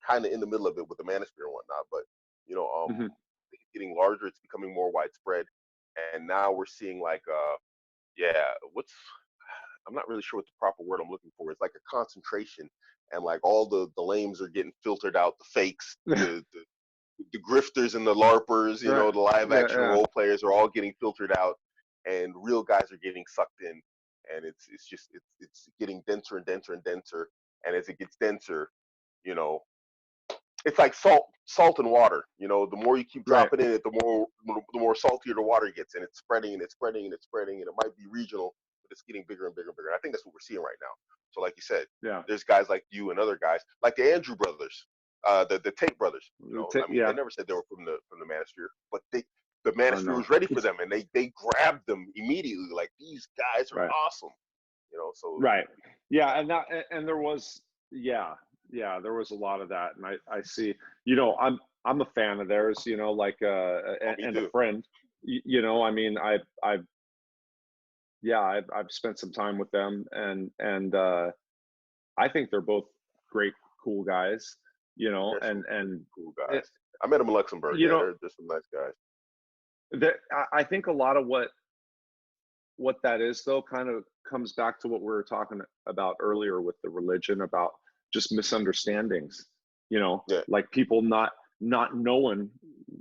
kind of in the middle of it with the manosphere and whatnot. But Hmm. it's getting larger. It's becoming more widespread, and now we're seeing like yeah, what's I'm not really sure what the proper word I'm looking for. It's like a concentration, and like all the lames are getting filtered out, the fakes, the grifters and the larpers, Right. the live Yeah, action yeah. role players are all getting filtered out, and real guys are getting sucked in, and it's getting denser and denser and denser, and as it gets denser, you know, it's like salt and water. The more you keep Right. dropping in it, the more saltier the water gets, and it's spreading and it's spreading and it's spreading, and it might be regional, but it's getting bigger and bigger and bigger. And I think that's what we're seeing right now. So, like you said, Yeah. there's guys like you and other guys like the Andrew brothers, the Tate brothers. I mean, they Yeah. never said they were from the Manosphere, but the I Manosphere know. was ready for them, and they grabbed them immediately. Like, these guys are Right. awesome. So Right. Yeah. And there was, yeah, yeah, there was a lot of that. And I see, I'm a fan of theirs, like, me and a too. friend, I mean, I've spent some time with them, and I think they're both great, cool guys, They're some and cool it, guys. I met them in Luxembourg. you Yeah, know, they're some nice guys. I think a lot of what that is, though, kind of comes back to what we were talking about earlier with the religion, about just misunderstandings, Yeah. like people not knowing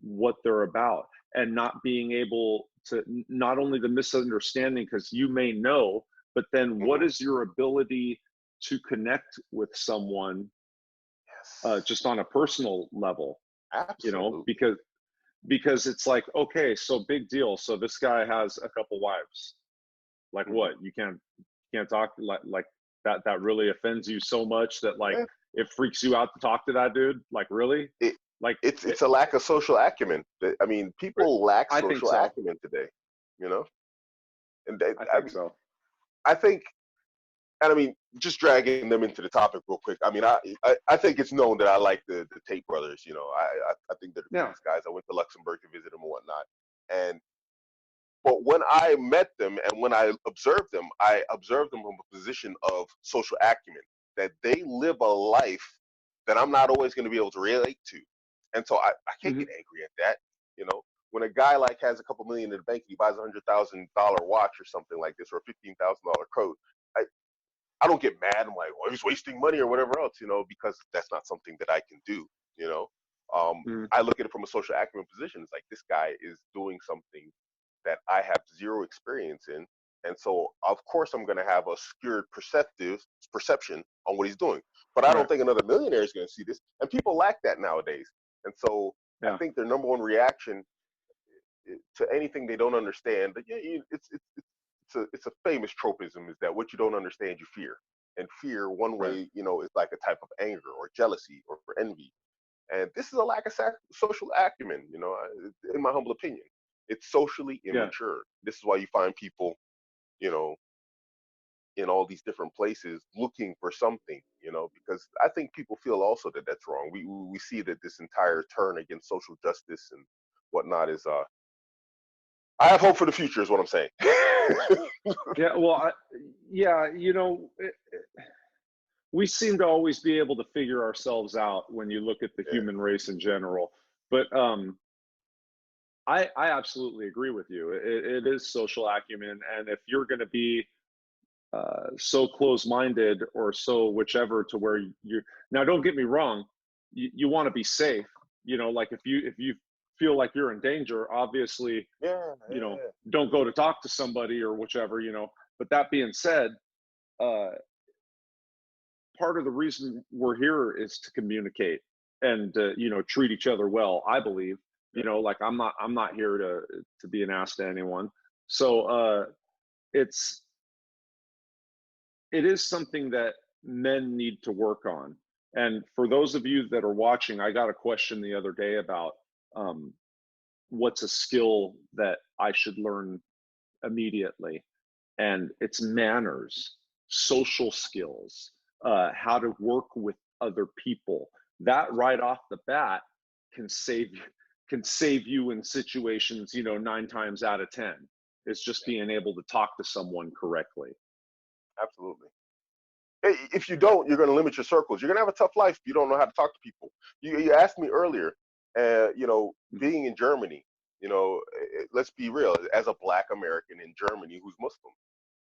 what they're about, and not being able to, not only the misunderstanding, because you may know, but then what Hmm. is your ability to connect with someone, Yes. just on a personal level, Absolutely. because it's like, okay, so big deal, so this guy has a couple wives, like, Hmm. what, you can't talk like that really offends you so much that, like, Yeah. it freaks you out to talk to that dude, like, really, It, like it's a lack of social acumen. I mean, people lack I think social so. acumen today. You know, and I I think mean, so. I think, and I mean, just dragging them into the topic real quick. I mean, I think it's known that I like the Tate brothers. I think they're the Yeah. coolest guys. I went to Luxembourg to visit them and whatnot, and but when I met them and when I observed them from a position of social acumen, that they live a life that I'm not always going to be able to relate to. And so I can't Hmm. get angry at that. When a guy like has a couple million in the bank and he buys $100,000 watch or something like this, or a $15,000 coat, I don't get mad. I'm like, well, he's wasting money or whatever else, because that's not something that I can do. You know, Hmm. I look at it from a social acumen position. It's like, this guy is doing something that I have zero experience in, and so of course I'm going to have a skewed perception on what he's doing. But I don't Right. think another millionaire is going to see this, and people lack that nowadays. And so I Yeah. think their number one reaction to anything they don't understand, it's a famous tropism, is that what you don't understand you fear, and fear one Right. way, is like a type of anger or jealousy or envy, and this is a lack of social acumen, in my humble opinion. It's socially Yeah. immature. This is why you find people, you know, in all these different places looking for something, because I think people feel also that that's wrong. We see that this entire turn against social justice and whatnot is I have hope for the future, is what I'm saying. Yeah. Well, yeah. We seem to always be able to figure ourselves out when you look at the Yeah, human race in general. But I absolutely agree with you. It is social acumen, and if you're going to be so close-minded or so whichever to where you now, don't get me wrong, you want to be safe. Like if you feel like you're in danger, obviously, yeah, you know, yeah, don't go to talk to somebody or whichever. But that being said, uh, part of the reason we're here is to communicate and treat each other well, I believe. yeah, Like I'm not here to be an ass to anyone. So it's it is something that men need to work on. And for those of you that are watching, I got a question the other day about um, what's a skill that I should learn immediately, and it's manners, social skills, how to work with other people. That right off the bat can save you in situations, 9 times out of 10. It's just being able to talk to someone correctly. absolutely. If you don't, you're going to limit your circles. You're going to have a tough life if you don't know how to talk to people. You asked me earlier, being in Germany, let's be real, as a Black American in Germany who's Muslim,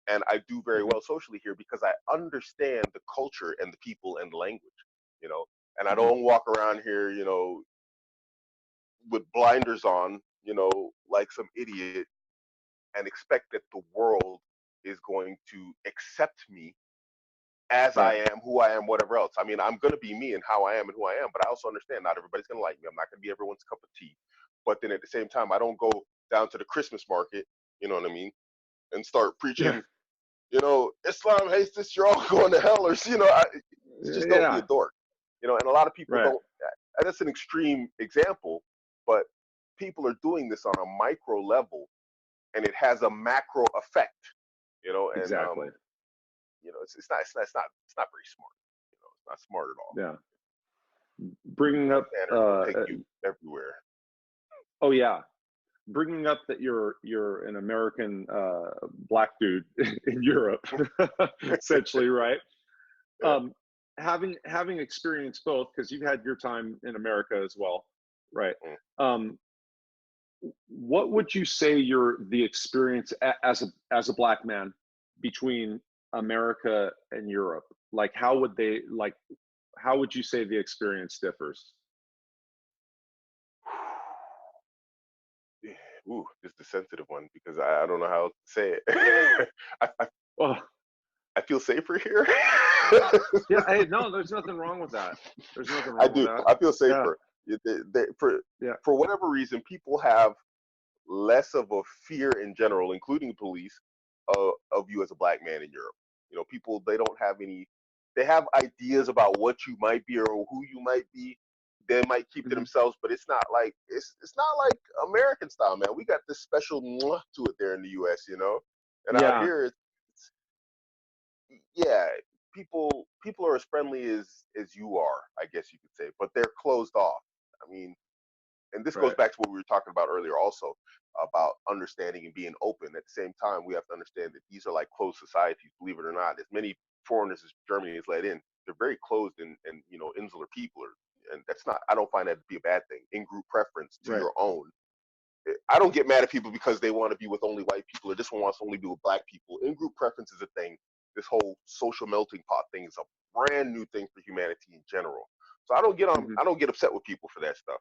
and I do very Mhm, well socially here because I understand the culture and the people and the language, you know, and I mhm. don't walk around here, with blinders on, like some idiot, and expect that the world is going to accept me as I Right. am, who I am, whatever else. I mean, I'm going to be me and how I am and who I am, but I also understand not everybody's going to like me. I'm not going to be everyone's cup of tea. But then at the same time, I don't go down to the Christmas market, you know what I mean, and start Yeah. preaching, Islam hates this, you're all going to hell, or, just don't be a Yeah. dork, and a lot of people Right. don't. That's an extreme example, but people are doing this on a micro level and it has a macro effect, and Exactly. it's not very smart. It's not smart at all. Yeah. Bringing up. Manners will take you everywhere. Oh yeah. Bringing up that you're an American black dude in Europe, essentially, right? Yeah. Um, having experienced both, because you've had your time in America as well, right? Mm. Um, what would you say the experience as a black man between America and Europe? Like, how would you say the experience differs? Ooh, this is the sensitive one because I don't know how to say it. I Oh, I feel safer here. yeah. Hey, no, there's nothing wrong with that. There's nothing I wrong with do. that. I feel Yeah, safer. For yeah. whatever reason, people have less of a fear in general, including police, of you as a black man in Europe. People, they don't have any. They have ideas about what you might be or who you might be. They might keep to Hmm. themselves, but it's not like American style, man. We got this special mwah to it there in the U.S., and out Yeah, here, yeah, people are as friendly as you are, I guess you could say, but they're closed off. I mean, and this goes right, back to what we were talking about earlier also about understanding and being open. At the same time, we have to understand that these are like closed societies, believe it or not. As many foreigners as Germany has let in, they're very closed and insular people are, and that's not, I don't find that to be a bad thing. In group preference to right, your own. I don't get mad at people because they want to be with only white people or this one wants to only be with black people. In group preference is a thing. This whole social melting pot thing is a brand new thing for humanity in general. So hmm, I don't get upset with people for that stuff.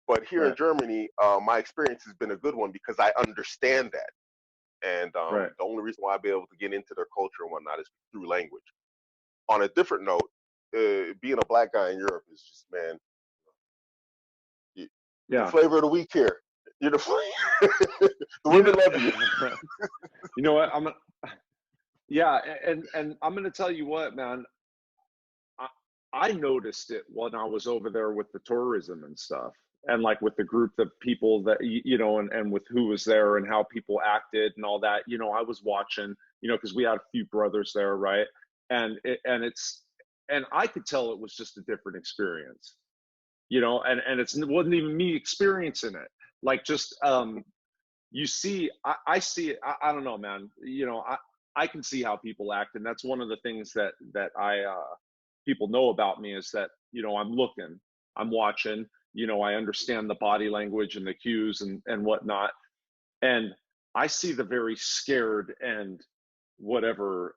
But here in right, Germany, my experience has been a good one because I understand that. And right. the only reason why I'll be able to get into their culture and whatnot is through language. on a different note, being a black guy in Europe is just, man, the Yeah. flavor of the week here. You're the flavor. The women love you. You know what? Yeah, and I'm gonna tell you what, man. I noticed it when I was over there with the tourism and stuff, and like with the group of people that you know, and with who was there and how people acted and all that. You know, I was watching, you know, because we had a few brothers there, right? And I could tell it was just a different experience, you know, and it wasn't even me experiencing it. Like just you see, I see it. I don't know, man. You know, I can see how people act, and that's one of the things that I people know about me is that, you know, I'm looking, I'm watching, you know, I understand the body language and the cues and whatnot, and I see the very scared and whatever.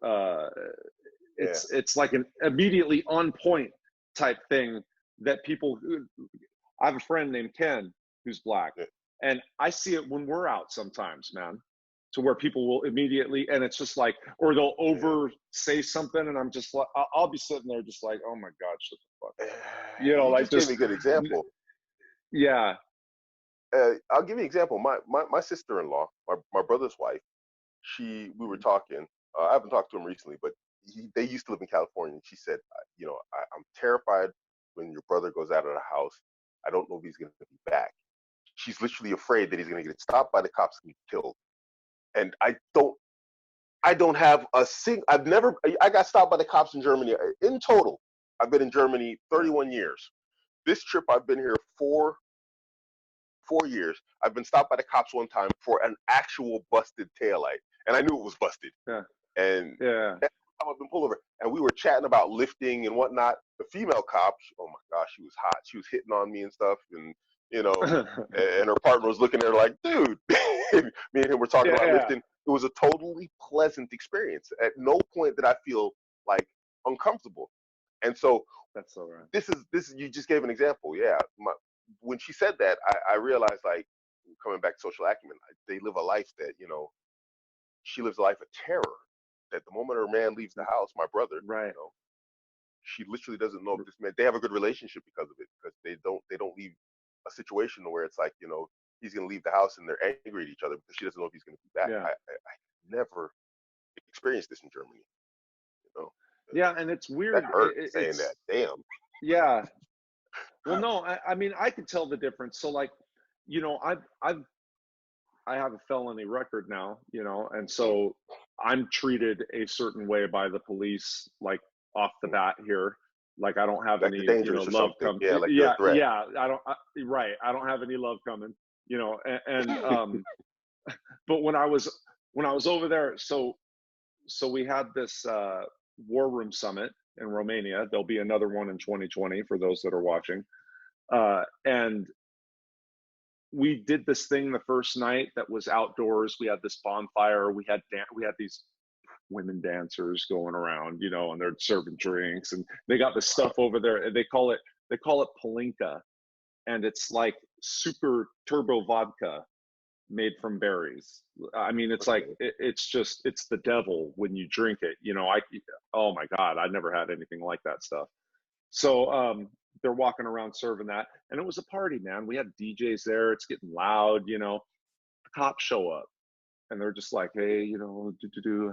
Yeah. It's like an immediately on point type thing that people. I have a friend named Ken who's black, Yeah. and I see it when we're out sometimes, man, to where people will immediately, and it's just like, or they'll over say something, and I'm just like, I'll be sitting there just like, oh my God, shut the fuck up. You know, You like just gave just, me a good example. yeah. I'll give you an example. My sister-in-law, my brother's wife, we were talking. I haven't talked to him recently, but they used to live in California. And she said, you know, I'm terrified when your brother goes out of the house. I don't know if he's going to be back. She's literally afraid that he's going to get stopped by the cops and be killed. And I don't have a I got stopped by the cops in Germany. In total, I've been in Germany 31 years. This trip, I've been here 4 years. I've been stopped by the cops one time for an actual busted taillight, and I knew it was busted. Yeah. And Yeah. that's the time I've been pulled over. And we were chatting about lifting and whatnot. The female cop, oh my gosh, she was hot. She was hitting on me and stuff, and you know, and her partner was looking at her like, dude. Me and him were talking about Yeah. lifting. It was a totally pleasant experience. At no point did I feel like uncomfortable. And so That's so right. this is you just gave an example. Yeah, when she said that, I realized, like, coming back to social acumen, they live a life that, you know, she lives a life of terror. That the moment her man leaves the house, my brother, Right. you know, she literally doesn't know if this man. They have a good relationship because of it, because they don't leave a situation where it's like, you know, he's gonna leave the house and they're angry at each other because she doesn't know if he's gonna be back. Yeah. I never experienced this in Germany, you know. Yeah, and it's That weird. hurt saying that. Damn. Yeah. Well, no, I mean, I could tell the difference. So, like, you know, I have a felony record now, you know, and Mm, so I'm treated a certain way by the police, like off the mm. bat here. Like I don't have Like you're any, you know, dangerous or love something. come. Yeah, like you're a Yeah, threat. yeah. Right. I don't have any love coming, you know. But when I was over there, so we had this war room summit in Romania. There'll be another one in 2020 for those that are watching. And we did this thing the first night that was outdoors. We had this bonfire. We had these women dancers going around, you know, and they're serving drinks, and they got this stuff over there. And they call it palinka, and it's like super turbo vodka made from berries. I mean, it's like Okay. it's the devil when you drink it. You know, oh my God, I never had anything like that stuff. So they're walking around serving that, and it was a party, man. We had DJs there. It's getting loud, you know. The cops show up, and they're just like, "Hey, you know,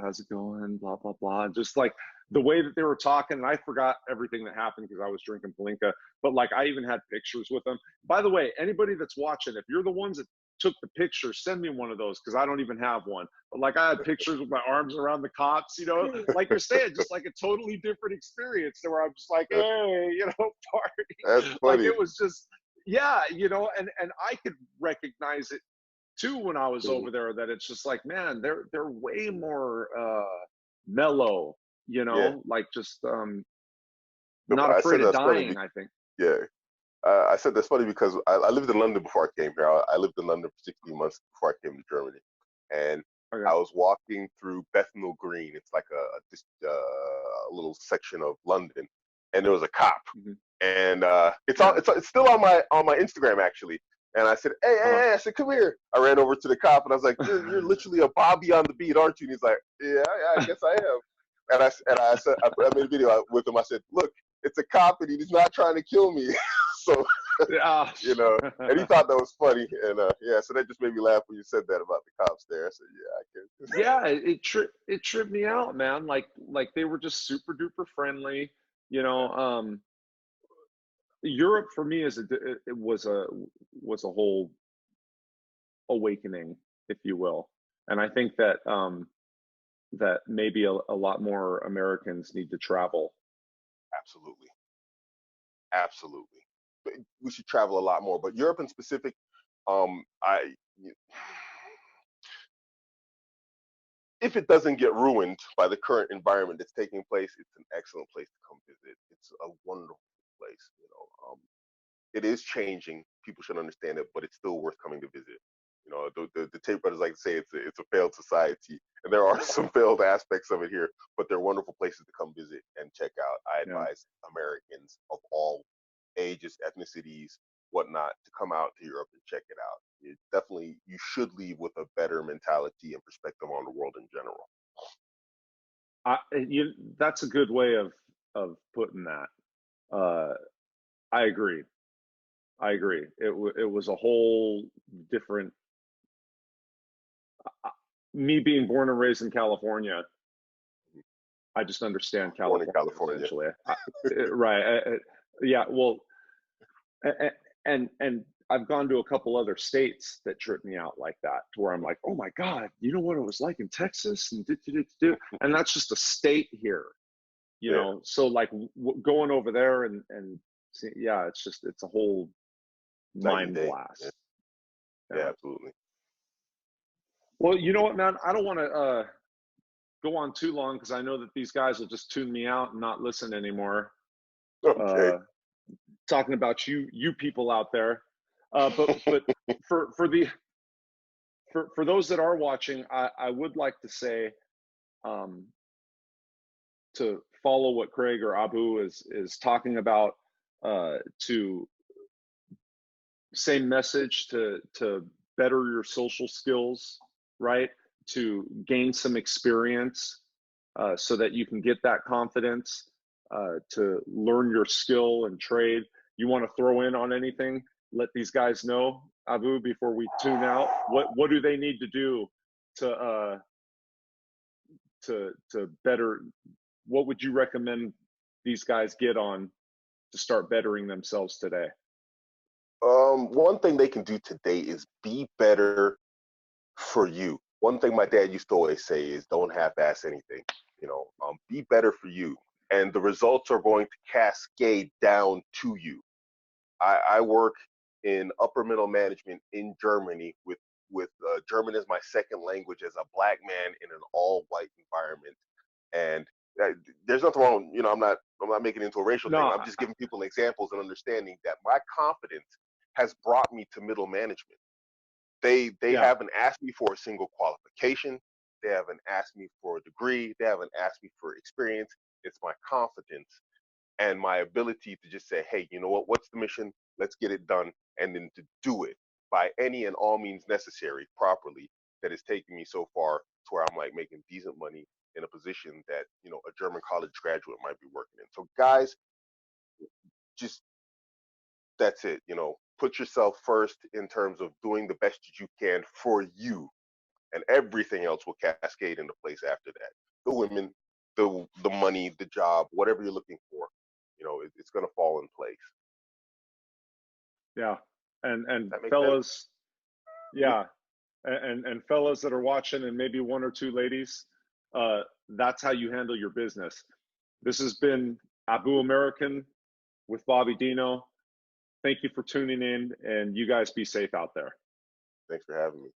how's it going? Blah blah blah." And just like the way that they were talking, and I forgot everything that happened because I was drinking Palinka. But like, I even had pictures with them. By the way, anybody that's watching, if you're the ones that took the picture, send me one of those because I don't even have one. But like, I had pictures with my arms around the cops, you know, like you're saying, just like a totally different experience. Where I'm just like, hey, you know, That's party. Like funny. it was just, yeah, you know, and I could recognize it too when I was Mhm. over there, that it's just like, man, they're way more mellow, you Yeah. know, like just No, not but I afraid said of that's funny. dying, I think. Yeah. I said that's funny because I lived in London before I came here. I lived in London for 16 months before I came to Germany, and I Okay. was walking through Bethnal Green. It's like a little section of London, and there was a cop, Mm-hmm. and Yeah. it's still on my Instagram actually. And I said, hey, hey, Uh-huh. hey, I said, come here. I ran over to the cop and I was like, you're literally a Bobby on the beat, aren't you? And he's like, yeah, I guess I am. I made a video with him. I said, look, it's a cop and he's not trying to kill me. So, Ah, and he thought that was funny. And yeah, so that just made me laugh when you said that about the cops there. I said, yeah, I can. yeah, it tripped me out, man. Like they were just super duper friendly. You know, Europe for me it was a whole awakening, if you will. And I think that that maybe a lot more Americans need to travel. Absolutely. Absolutely. But we should travel a lot more. But Europe in specific, I if it doesn't get ruined by the current environment that's taking place, it's an excellent place to come visit. It's a wonderful place. It is changing. People should understand it, but it's still worth coming to visit. The Tate brothers like to say it's a failed society, and there are some failed aspects of it here, but they're wonderful places to come visit and check out. I Yeah. advise Americans of all ages, ethnicities, whatnot, to come out to Europe and check it out. You should leave with a better mentality and perspective on the world in general. That's a good way of putting that. I agree. I agree. It was a whole different. Me being born and raised in California, I just understand Born in California California. essentially. Right. Yeah. Well, and I've gone to a couple other states that trip me out like that, to where I'm like, oh my God, you know what it was like in Texas, and that's just a state here, you Yeah. know. So like going over there and see, yeah, it's a whole Night and mind day. blast. Yeah, absolutely. Well, you know what, man? I don't want to go on too long because I know that these guys will just tune me out and not listen anymore. Okay. Talking about you people out there, but for the for those that are watching, I would like to say um, to follow what Craig or Abu is talking about, to same message, to better your social skills, right? To gain some experience, so that you can get that confidence, to learn your skill and trade. You want to throw in on anything? Let these guys know, Abu, before we tune out. What do they need to do to to better? What would you recommend these guys get on to start bettering themselves today? One thing they can do today is be better for you. One thing my dad used to always say is don't half-ass anything. Be better for you, and the results are going to cascade down to you. I work in upper middle management in Germany with German as my second language as a black man in an all-white environment, and uh, there's nothing wrong. I'm not making it into a racial thing. No, I'm just giving people examples and understanding that my confidence has brought me to middle management. They yeah, haven't asked me for a single qualification. They haven't asked me for a degree. They haven't asked me for experience. It's my confidence and my ability to just say, hey, you know what? What's the mission? Let's get it done, and then to do it by any and all means necessary properly. That is taking me so far to where I'm like making decent money in a position that a German college graduate might be working in. So guys, just that's it. Put yourself first in terms of doing the best that you can for you, and everything else will cascade into place after that. The women, the money, the job, whatever you're looking for, it's going to fall in place. yeah, and That makes sense. fellas, yeah, and fellas that are watching, and maybe one or two ladies, that's how you handle your business. This has been Abuamerican with Bobby Dino. Thank you for tuning in, and you guys be safe out there. Thanks for having me.